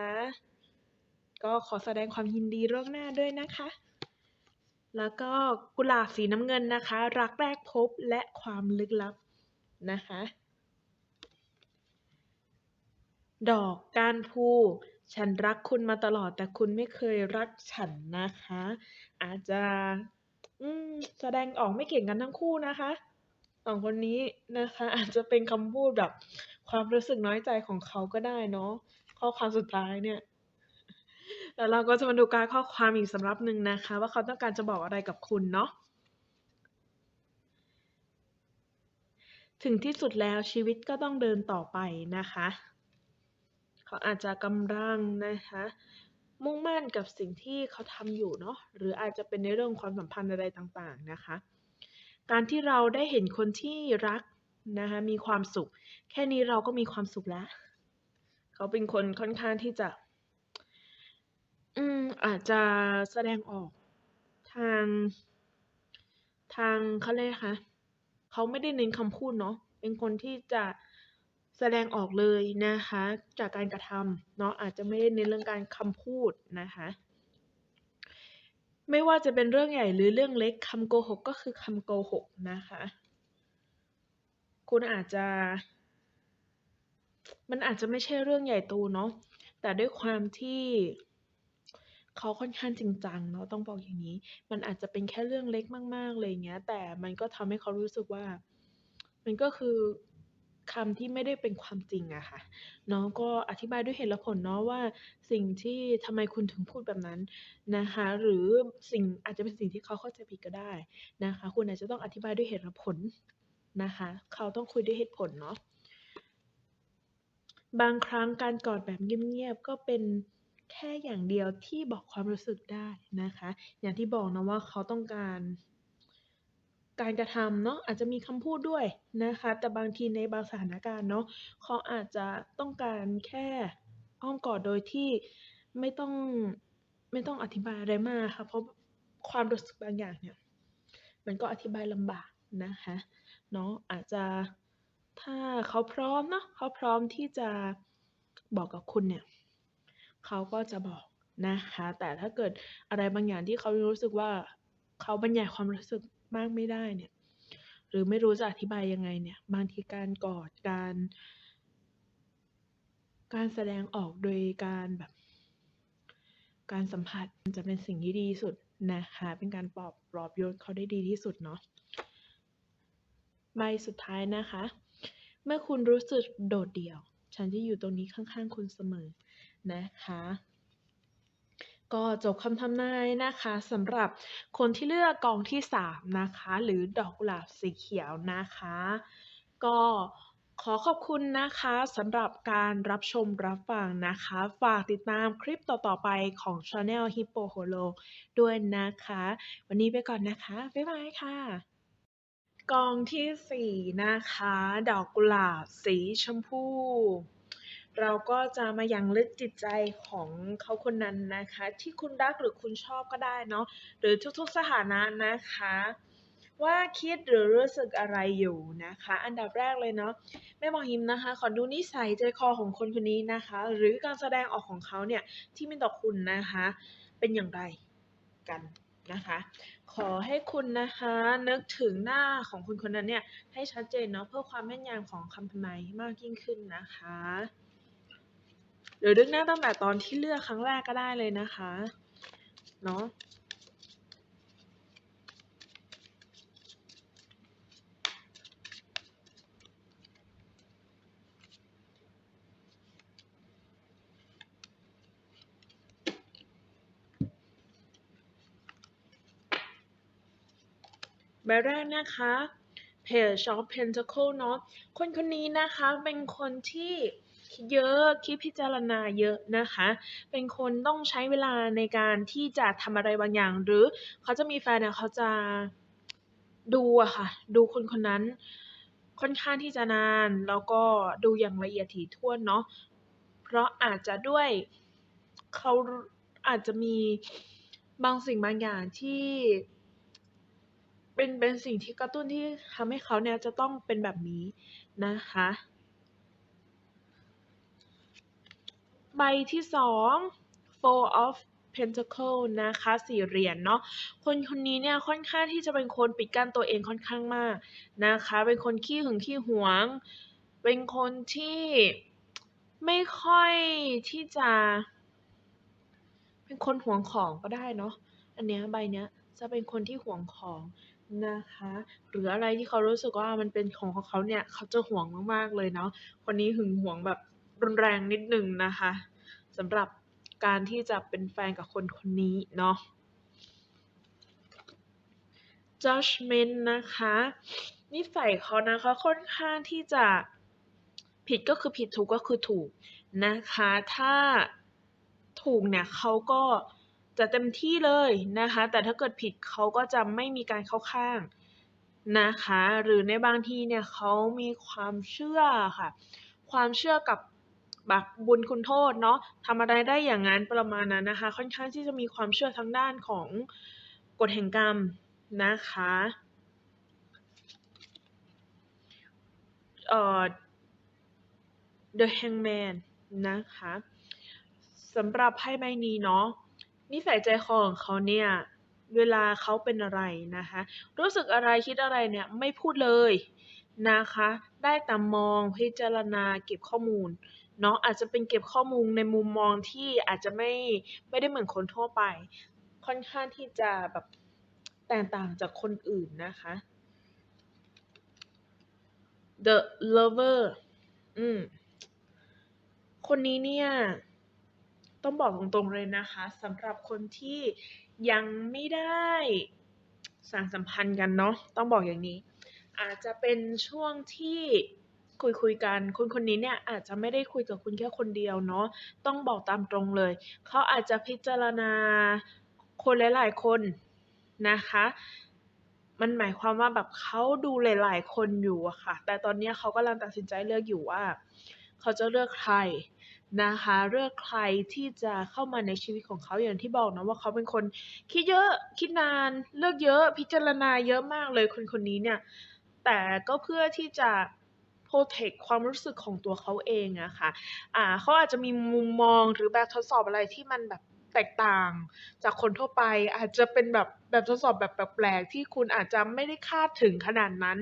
[SPEAKER 1] ก็ขอแสดงความยินดีล่วงหน้าด้วยนะคะแล้วก็กุหลาบสีน้ำเงินนะคะรักแรกพบและความลึกลับนะคะดอกก้านพูฉันรักคุณมาตลอดแต่คุณไม่เคยรักฉันนะคะอาจจะแสดงออกไม่เก่งกันทั้งคู่นะคะสองคนนี้นะคะอาจจะเป็นคำพูดแบบความรู้สึกน้อยใจของเขาก็ได้เนาะข้อความสุดท้ายเนี่ยแล้วเราก็จะมาดูการข้อความอีกสำรับหนึ่งนะคะว่าเขาต้องการจะบอกอะไรกับคุณเนาะถึงที่สุดแล้วชีวิตก็ต้องเดินต่อไปนะคะเขาอาจจะกำลังนะคะมุ่งมั่นกับสิ่งที่เขาทำอยู่เนาะหรืออาจจะเป็นในเรื่องความสัมพันธ์อะไรต่างๆนะคะการที่เราได้เห็นคนที่รักนะคะมีความสุขแค่นี้เราก็มีความสุขแล้วเขาเป็นคนค่อนข้างที่จะอาจจะแสดงออกทางเขาเรียกอะไรคะเขาไม่ได้เน้นคำพูดเนาะเป็นคนที่จะแสดงออกเลยนะคะจากการกระทำเนาะอาจจะไม่ได้เน้นเรื่องการคำพูดนะคะไม่ว่าจะเป็นเรื่องใหญ่หรือเรื่องเล็กคำโกหกก็คือคำโกหกนะคะคุณอาจจะมันอาจจะไม่ใช่เรื่องใหญ่โตเนาะแต่ด้วยความที่เขาค่อนข้างจริงจังเนาะต้องบอกอย่างนี้มันอาจจะเป็นแค่เรื่องเล็กมากๆเลยอย่างเงี้ยแต่มันก็ทำให้เขารู้สึกว่ามันก็คือคำที่ไม่ได้เป็นความจริงอะค่ะเนาะก็อธิบายด้วยเหตุและผลเนาะว่าสิ่งที่ทำไมคุณถึงพูดแบบนั้นนะคะหรืออาจจะเป็นสิ่งที่เขาเข้าใจผิดก็ได้นะคะคุณอาจจะต้องอธิบายด้วยเหตุและผลนะคะเขาต้องคุยด้วยเหตุผลเนาะ บางครั้งการกอดแบบเงียบๆก็เป็นแค่อย่างเดียวที่บอกความรู้สึกได้นะคะอย่างที่บอกนะว่าเขาต้องการการกระทำเนาะอาจจะมีคำพูดด้วยนะคะแต่บางทีในบางสถานการณ์เนาะเขาอาจจะต้องการแค่อ้อมกอดโดยที่ไม่ต้องไม่ต้องอธิบายอะไรมากค่ะเพราะความรู้สึกบางอย่างเนี่ยมันก็อธิบายลำบากนะคะเนาะอาจจะถ้าเขาพร้อมเนาะเขาพร้อมที่จะบอกกับคุณเนี่ยเขาก็จะบอกนะคะแต่ถ้าเกิดอะไรบางอย่างที่เขารู้สึกว่าเขาบรรยายความรู้สึก มากไม่ได้เนี่ยหรือไม่รู้จะอธิบายยังไงเนี่ยบางทีการกอดการแสดงออกโดยการแบบการสัมผัสจะเป็นสิ่งที่ดีที่สุดนะคะเป็นการปลอบโยนเขาได้ดีที่สุดเนาะใบสุดท้ายนะคะเมื่อคุณรู้สึกโดดเดี่ยวฉันจะอยู่ตรงนี้ข้างๆคุณเสมอนะคะก็จบคำทำนายนะคะสำหรับคนที่เลือกกองที่3นะคะหรือดอกกุหลาบสีเขียวนะคะก็ขอขอบคุณนะคะสำหรับการรับชมรับฟังนะคะฝากติดตามคลิปต่อๆไปของ Channel Hippo Holo ด้วยนะคะวันนี้ไปก่อนนะคะบ๊ายบายค่ะกองที่4นะคะดอกกุหลาบสีชมพูเราก็จะมายังลึกจิตใจของเขาคนนั้นนะคะที่คุณรักหรือคุณชอบก็ได้เนาะหรือทุกๆสถานะนะคะว่าคิดหรือรู้สึกอะไรอยู่นะคะอันดับแรกเลยเนาะแม่หมอฮิมนะคะขอดูนิสัยใจคอของคนคนนี้นะคะหรือการแสดงออกของเขาเนี่ยที่มีต่อคุณนะคะเป็นอย่างไรกันนะคะขอให้คุณนะคะนึกถึงหน้าของคนคนนั้นเนี่ยให้ชัดเจนเนาะเพื่อความแม่นยำของคำทำนายมากยิ่งขึ้นนะคะหรือนึกหน้าตั้งแต่ตอนที่เลือกครั้งแรกก็ได้เลยนะคะเนาะใบแรกนะคะ Page of Pentacle เนาะคนคนนี้นะคะเป็นคนที่คิดเยอะคิดพิจารณาเยอะนะคะเป็นคนต้องใช้เวลาในการที่จะทำอะไรบางอย่างหรือเขาจะมีแฟนเนี่ยเขาจะดูอะค่ะดูคนคนนั้นค่อนข้างที่จะนานแล้วก็ดูอย่างละเอียดถี่ถ้วนเนาะเพราะอาจจะด้วยเขาอาจจะมีบางสิ่งบางอย่างที่เป็นสิ่งที่กระตุ้นที่ทำให้เขาเนี่ยจะต้องเป็นแบบนี้นะคะใบที่2 Four of Pentacle นะคะ4เหรียญเนาะคนคนนี้เนี่ยค่อนข้างที่จะเป็นคนปิดกั้นตัวเองค่อนข้างมากนะคะเป็นคนขี้หึงขี้หวงเป็นคนที่ไม่ค่อยที่จะเป็นคนหวงของก็ได้เนาะอันเนี้ยใบเนี้ยจะเป็นคนที่หวงของนะคะหรืออะไรที่เขารู้สึกว่ามันเป็นของเขาเนี่ยเขาจะหวงมากๆเลยเนาะคนนี้หึงหวงแบบรุนแรงนิดนึงนะคะสำหรับการที่จะเป็นแฟนกับคนคนนี้เนาะ judgment นะคะนิสัยเขานะคะค่อนข้างที่จะผิดก็คือผิดถูกก็คือถูกนะคะถ้าถูกเนี่ยเขาก็จะเต็มที่เลยนะคะแต่ถ้าเกิดผิดเขาก็จะไม่มีการเข้าข้างนะคะหรือในบางทีเนี่ยเขามีความเชื่อค่ะความเชื่อกับแบบบุญคุณโทษเนาะทำอะไรได้อย่างนั้นประมาณนั้นนะคะค่อนข้างที่จะมีความเชื่อทางด้านของกฎแห่งกรรมนะคะThe Hangman นะคะสำหรับไพ่ใบนี้เนาะนิสัยใจคอของเขาเนี่ยเวลาเขาเป็นอะไรนะคะรู้สึกอะไรคิดอะไรเนี่ยไม่พูดเลยนะคะได้แต่มองพิจารณาเก็บข้อมูลเนาะอาจจะเป็นเก็บข้อมูลในมุมมองที่อาจจะไม่ได้เหมือนคนทั่วไปค่อนข้างที่จะแบบแตกต่างจากคนอื่นนะคะ The Lover คนนี้เนี่ยต้องบอกตรงๆเลยนะคะสำหรับคนที่ยังไม่ได้สานสัมพันธ์กันเนาะต้องบอกอย่างนี้อาจจะเป็นช่วงที่คุยกันคนคนนี้เนี่ยอาจจะไม่ได้คุยกับคุณแค่คนเดียวเนาะต้องบอกตามตรงเลยเขาอาจจะพิจารณาคนหลายๆคนนะคะมันหมายความว่าแบบเขาดูหลายๆคนอยู่อะค่ะแต่ตอนนี้เขากำลังตัดสินใจเลือกอยู่ว่าเขาจะเลือกใครนะคะเลือกใครที่จะเข้ามาในชีวิตของเขาอย่างที่บอกนะว่าเขาเป็นคนคิดเยอะคิดนานเลือกเยอะพิจารณาเยอะมากเลยคนคนนี้เนี่ยแต่ก็เพื่อที่จะโพรเทคความรู้สึกของตัวเขาเองอะค่ะเขาอาจจะมีมุมมองหรือแบบทดสอบอะไรที่มันแบบ แตกต่างจากคนทั่วไปอาจจะเป็นแบบทดสอบแบบแปลกๆที่คุณอาจจะไม่ได้คาดถึงขนาดนั้น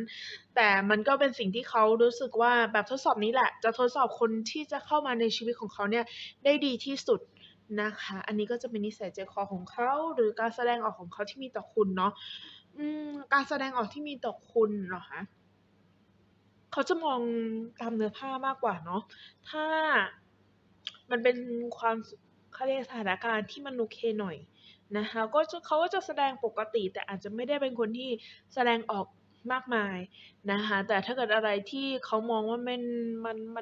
[SPEAKER 1] แต่มันก็เป็นสิ่งที่เขารู้สึกว่าแบบทดสอบนี้แหละจะทดสอบคนที่จะเข้ามาในชีวิตของเขาเนี่ยได้ดีที่สุดนะคะอันนี้ก็จะเป็นนิสัยใจคอของเขาหรือการแสดงออกของเขาที่มีต่อคุณเนาะการแสดงออกที่มีต่อคุณเหรอคะเขาจะมองตามเนื้อผ้ามากกว่าเนาะถ้ามันเป็นความเขาเรียกสถานการณ์ที่มันโอเคหน่อยนะคะเขาก็จะแสดงปกติแต่อาจจะไม่ได้เป็นคนที่แสดงออกมากมายนะคะแต่ถ้าเกิดอะไรที่เขามองว่ามั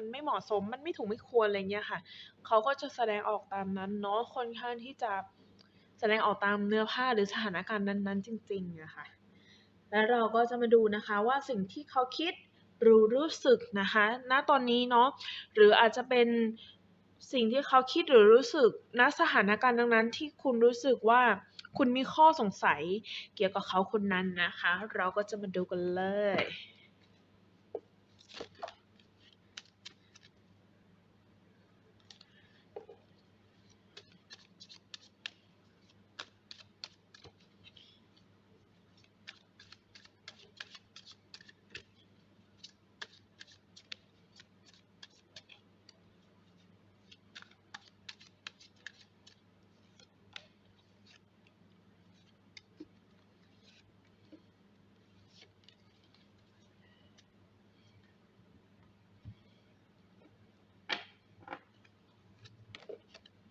[SPEAKER 1] นไม่เหมาะสมมันไม่ถูกไม่ควรอะไรเงี้ยค่ะเขาก็จะแสดงออกตามนั้นเนาะค่อนข้างที่จะแสดงออกตามเนื้อผ้าหรือสถานการณ์นั้นๆจริงๆอะค่ะ และเราก็จะมาดูนะคะว่าสิ่งที่เขาคิดหรือรู้สึกนะคะณตอนนี้เนาะหรืออาจจะเป็นสิ่งที่เขาคิดหรือรู้สึกณสถานการณ์นั้นๆที่คุณรู้สึกว่าคุณมีข้อสงสัยเกี่ยวกับเขาคนนั้นนะคะเราก็จะมาดูกันเลย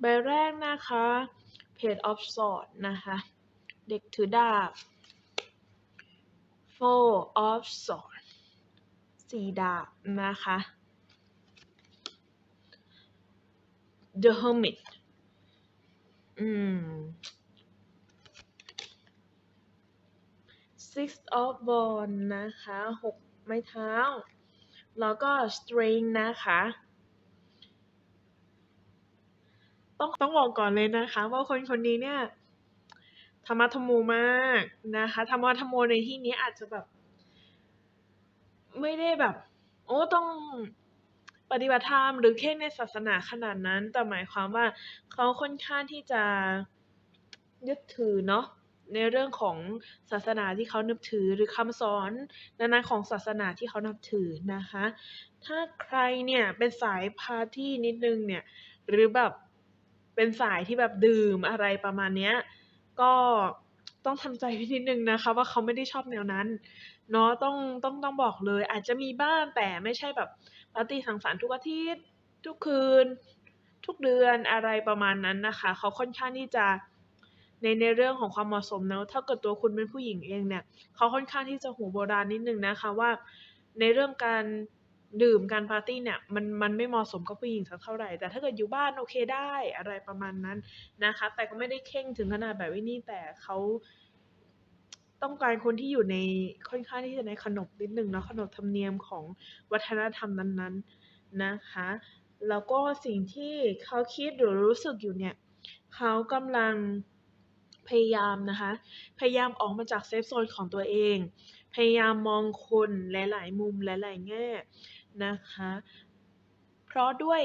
[SPEAKER 1] ใบแรกนะคะ Page of Swords นะคะเด็กถือดาบ Four of Swords สี่ดาบนะคะ The Hermit อืม Six of Wands นะคะหกไม้เท้าแล้วก็ Strength นะคะต้องบอกก่อนเลยนะคะว่าคนคนนี้เนี่ยธรรมะธรรโมมากนะคะธรรมะธรรโมในที่นี้อาจจะแบบไม่ได้แบบโอ้ต้องปฏิบัติธรรมหรือเคร่งในศาสนาขนาดนั้นแต่หมายความว่าเขาค่อนข้างที่จะยึดถือเนาะในเรื่องของศาสนาที่เขานับถือหรือคำสอนนั้นๆของศาสนาที่เขานับถือนะคะถ้าใครเนี่ยเป็นสายปาร์ตีนิดนึงเนี่ยหรือแบบเป็นสายที่แบบดื่มอะไรประมาณเนี้ยก็ต้องทำใจไว้นิดนึงนะคะว่าเขาไม่ได้ชอบแนวนั้นเนาะต้องบอกเลยอาจจะมีบ้างแต่ไม่ใช่แบบปาร์ตีสังสรรค์ทุกอาทิตย์ทุกคืนทุกเดือนอะไรประมาณนั้นนะคะเขาค่อนข้างที่จะในเรื่องของความเหมาะสมเนาะถ้าเกิดตัวคุณเป็นผู้หญิงเองเนี่ยเขาค่อนข้างที่จะหูโบราณนิดนึงนะคะว่าในเรื่องการดื่มการปาร์ตีเนี่ยมันไม่เหมาะสมกับผู้หญิงสักเท่าไหร่แต่ถ้าเกิดอยู่บ้านโอเคได้อะไรประมาณนั้นนะคะแต่ก็ไม่ได้เคร่งถึงขนาดแบบนี้แต่เขาต้องการคนที่อยู่ในค่อนข้างที่จะในขนบนิดนึงเนาะขนบธรรมเนียมของวัฒนธรรมนั้นๆนะคะแล้วก็สิ่งที่เขาคิดหรือรู้สึกอยู่เนี่ยเขากำลังพยายามนะคะพยายามออกมาจากเซฟโซนของตัวเองพยายามมองคนหลายๆมุมหลายๆแง่นะคะเพราะด้วย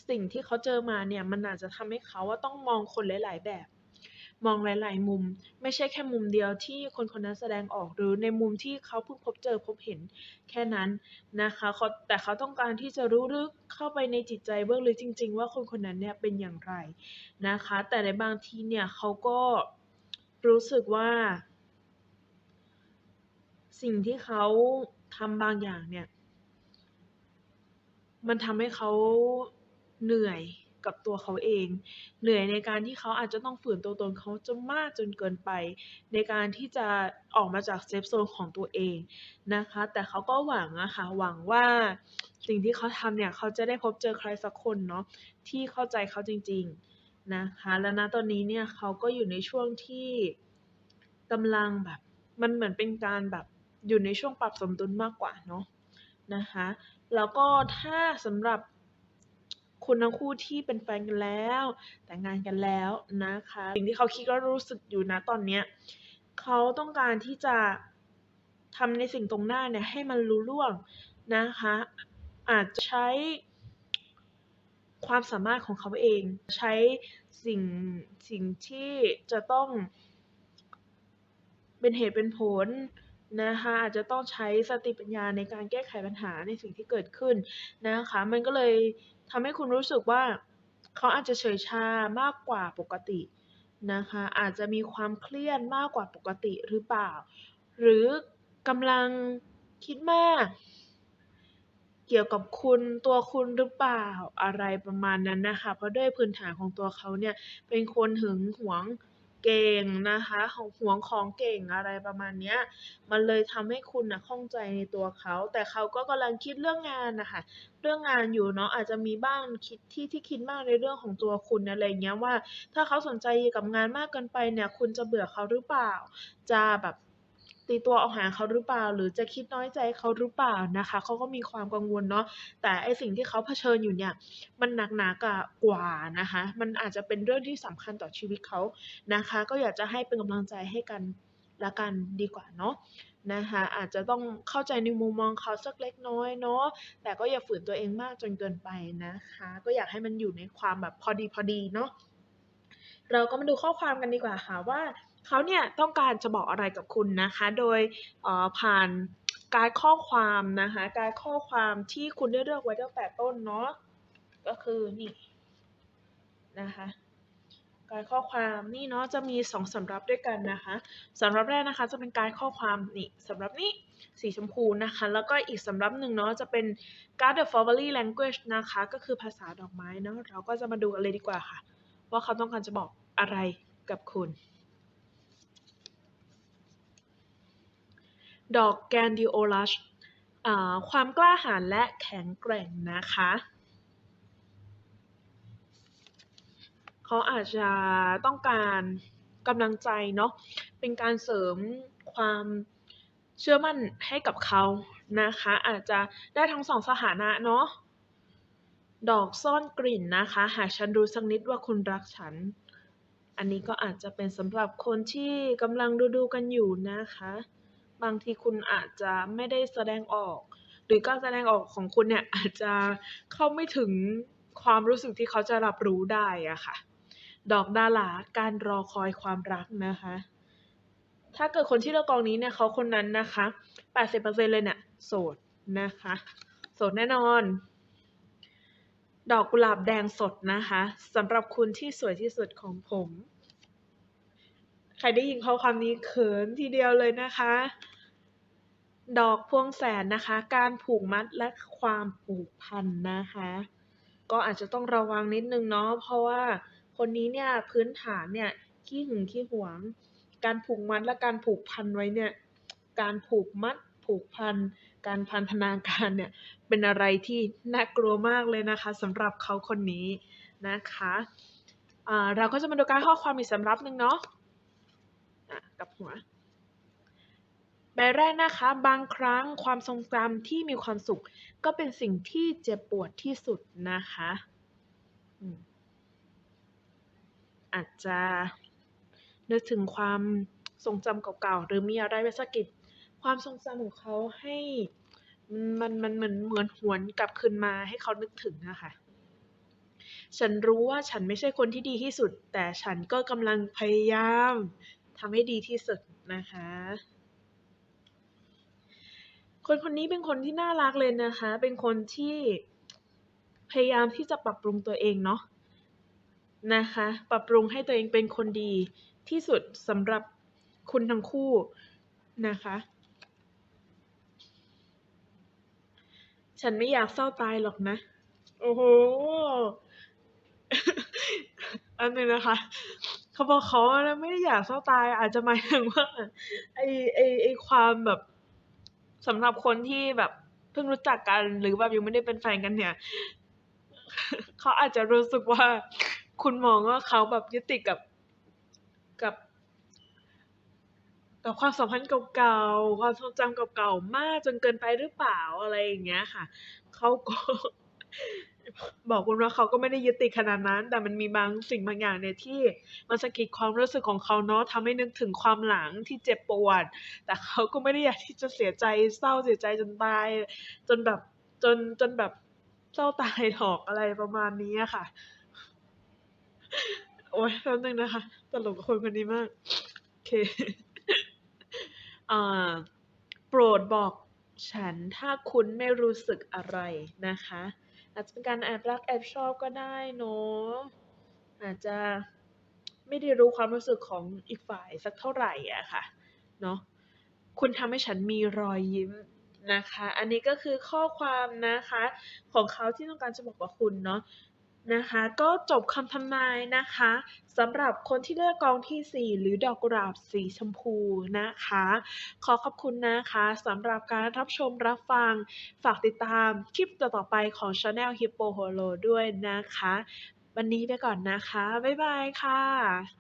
[SPEAKER 1] สิ่งที่เขาเจอมาเนี่ยมันอาจจะทำให้เขาว่าต้องมองคนหลายๆแบบมองหลายๆมุมไม่ใช่แค่มุมเดียวที่คนคนนั้นแสดงออกหรือในมุมที่เขาเพิ่งพบเจอพบเห็นแค่นั้นนะคะแต่เขาต้องการที่จะรู้ลึกเข้าไปในจิตใจเบื้องลึกจริงๆว่าคนคนนั้นเนี่ยเป็นอย่างไรนะคะแต่ในบางทีเนี่ยเขาก็รู้สึกว่าสิ่งที่เขาทำบางอย่างเนี่ยมันทำให้เขาเหนื่อยกับตัวเขาเองเหนื่อยในการที่เขาอาจจะต้องฝืนตัวตนเขาจนมากจนเกินไปในการที่จะออกมาจากเซฟโซนของตัวเองนะคะแต่เขาก็หวังอะค่ะหวังว่าสิ่งที่เขาทำเนี่ยเขาจะได้พบเจอใครสักคนเนาะที่เข้าใจเขาจริงๆนะคะและณตอนนี้เนี่ยเขาก็อยู่ในช่วงที่กำลังแบบมันเหมือนเป็นการแบบอยู่ในช่วงปรับสมดุลมากกว่าเนาะนะคะแล้วก็ถ้าสำหรับคุณทั้งคู่ที่เป็นแฟนกันแล้วแต่งงานกันแล้วนะคะสิ่งที่เขาคิดก็รู้สึกอยู่นะตอนเนี้ยเขาต้องการที่จะทำในสิ่งตรงหน้าเนี่ยให้มันลุล่วงนะคะอาจจะใช้ความสามารถของเขาเองใช้ สิ่งสิ่งที่จะต้องเป็นเหตุเป็นผลนะคะอาจจะต้องใช้สติปัญญาในการแก้ไขปัญหาในสิ่งที่เกิดขึ้นนะคะมันก็เลยทำให้คุณรู้สึกว่าเขาอาจจะเฉยชามากกว่าปกตินะคะอาจจะมีความเครียดมากกว่าปกติหรือเปล่าหรือกำลังคิดมากเกี่ยวกับคุณตัวคุณหรือเปล่าอะไรประมาณนั้นนะคะเพราะด้วยพื้นฐานของตัวเขาเนี่ยเป็นคนหึงหวงเก่งนะคะหวงของเก่งอะไรประมาณเนี้ยมันเลยทำให้คุณน่ะข้องใจในตัวเขาแต่เขาก็กำลังคิดเรื่องงานน่ะค่ะเรื่องงานอยู่เนาะอาจจะมีบ้างคิดที่คิดมากในเรื่องของตัวคุณอะไรอย่างเงี้ยว่าถ้าเขาสนใจกับงานมากเกินไปเนี่ยคุณจะเบื่อเขาหรือเปล่าจะแบบตีตัวออกห่างเขาหรือเปล่าหรือจะคิดน้อยใจเขาหรือเปล่านะคะเขาก็มีความกังวลเนาะแต่ไอ้สิ่งที่เขาเผชิญอยู่เนี่ยมันหนักหนากว่านะคะมันอาจจะเป็นเรื่องที่สำคัญต่อชีวิตเขานะคะก็อยากจะให้เป็นกำลังใจให้กันและกันดีกว่าเนาะนะคะอาจจะต้องเข้าใจในมุมมองเขาสักเล็กน้อยเนาะแต่ก็อย่าฝืนตัวเองมากจนเกินไปนะคะก็อยากให้มันอยู่ในความแบบพอดีๆเนาะเราก็มาดูข้อความกันดีกว่าค่ะว่าเขาเนี่ยต้องการจะบอกอะไรกับคุณนะคะโดยผ่านการ์ดข้อความนะคะการ์ดข้อความที่คุณได้เลือกไว้ตั้งแต่ต้นเนาะก็คือนี่นะคะการ์ดข้อความนี่เนาะจะมี2สำรับด้วยกันนะคะสำรับแรกนะคะจะเป็นการ์ดข้อความนี่สำรับนี้สีชมพูนะคะแล้วก็อีกสำรับหนึ่งเนาะจะเป็นการ์ด The Flowery Language นะคะก็คือภาษาดอกไม้เนาะเราก็จะมาดูกันเลยดีกว่าค่ะว่าเขาต้องการจะบอกอะไรกับคุณดอกแกนดิโอลัสความกล้าหาญและแข็งแกร่งนะคะเขาอาจจะต้องการกำลังใจเนาะเป็นการเสริมความเชื่อมั่นให้กับเขานะคะอาจจะได้ทั้งสองสถานะเนาะดอกซ่อนกลิ่นนะคะหากฉันรู้สักนิดว่าคุณรักฉันอันนี้ก็อาจจะเป็นสำหรับคนที่กำลังดูกันอยู่นะคะบางทีคุณอาจจะไม่ได้แสดงออกหรือการแสดงออกของคุณเนี่ยอาจจะเข้าไม่ถึงความรู้สึกที่เขาจะรับรู้ได้อะค่ะ ดอกดาหลาการรอคอยความรักนะคะถ้าเกิดคนที่เลือกกองนี้เนี่ยเขาคนนั้นนะคะ80%เลยเนี่ยโสดนะคะโสดแน่นอนดอกกุหลาบแดงสดนะคะสำหรับคุณที่สวยที่สุดของผมใครได้ยินข้อความนี้เขินทีเดียวเลยนะคะดอกพวงแสนนะคะการผูกมัดและความผูกพันนะคะก็อาจจะต้องระวังนิดนึงเนาะเพราะว่าคนนี้เนี่ยพื้นฐานเนี่ยขี้หึงขี้หวงการผูกมัดและการผูกพันไว้เนี่ยการผูกมัดผูกพันการพันธนาการเนี่ยเป็นอะไรที่น่ากลัวมากเลยนะคะสำหรับเขาคนนี้นะคะเราก็จะมาดูการข้อความอีกสำรับหนึ่งเนาะกับหัว ใบแรกนะคะบางครั้งความทรงจำที่มีความสุขก็เป็นสิ่งที่เจ็บปวดที่สุดนะคะอาจจะนึกถึงความทรงจำเก่าๆหรือมีอะไรไปสะกิดความทรงจำของเขาให้มันเหมือนหวนกลับคืนมาให้เขานึกถึงอะค่ะฉันรู้ว่าฉันไม่ใช่คนที่ดีที่สุดแต่ฉันก็กำลังพยายามทำให้ดีที่สุดนะคะ คนคนนี้เป็นคนที่น่ารักเลยนะคะ เป็นคนที่พยายามที่จะปรับปรุงตัวเองเนาะนะคะ ปรับปรุงให้ตัวเองเป็นคนดีที่สุดสำหรับคุณทั้งคู่นะคะ ฉันไม่อยากเศร้าตายหรอกนะ โอ้โหอันนึงนะคะเขาบอกเขาไม่ได้อยากเศร้าตายอาจจะหมายถึงว่าไอความแบบสำหรับคนที่แบบเพิ่งรู้จักกันหรือแบบยังไม่ได้เป็นแฟนกันเนี่ยเขาอาจจะรู้สึกว่าคุณมองว่าเขาแบบยึดติดกับความสัมพันธ์เก่าๆความทรงจำเก่าๆมากจนเกินไปหรือเปล่าอะไรอย่างเงี้ยค่ะเขาก็บอกคุณว่าเขาก็ไม่ได้ยึดติดขนาดนั้นแต่มันมีบางสิ่งบางอย่างเนี่ยที่มันสะกิดความรู้สึกของเขาเนาะทำให้นึกถึงความหลังที่เจ็บปวดแต่เขาก็ไม่ได้อยากที่จะเสียใจเศร้าเสียใจจนตายจนแบบจนแบบเศร้าตายหรอกอะไรประมาณนี้อะค่ะ โอ๊ยแป๊บนึงนะคะ ตลกกับคนคนนี้มาก โอเค อ่าโปรดบอกฉันถ้าคุณไม่รู้สึกอะไรนะคะ อาจจะเป็นการแอบรักแอบชอบก็ได้เนาะอาจจะไม่ได้รู้ความรู้สึกของอีกฝ่ายสักเท่าไหร่อะค่ะเนาะคุณทำให้ฉันมีรอยยิ้มนะคะ อันนี้ก็คือข้อความนะคะของเขาที่ต้องการจะบอกกับคุณเนาะนะคะก็จบคำทำนายนะคะสำหรับคนที่เลือกกองที่4หรือดอกกุหลาบสีชมพูนะคะขอขอบคุณนะคะสำหรับการรับชมรับฟังฝากติดตามคลิปต่อๆไปของ Channel Hippo Holo ด้วยนะคะวันนี้ไปก่อนนะคะบ๊ายบายค่ะ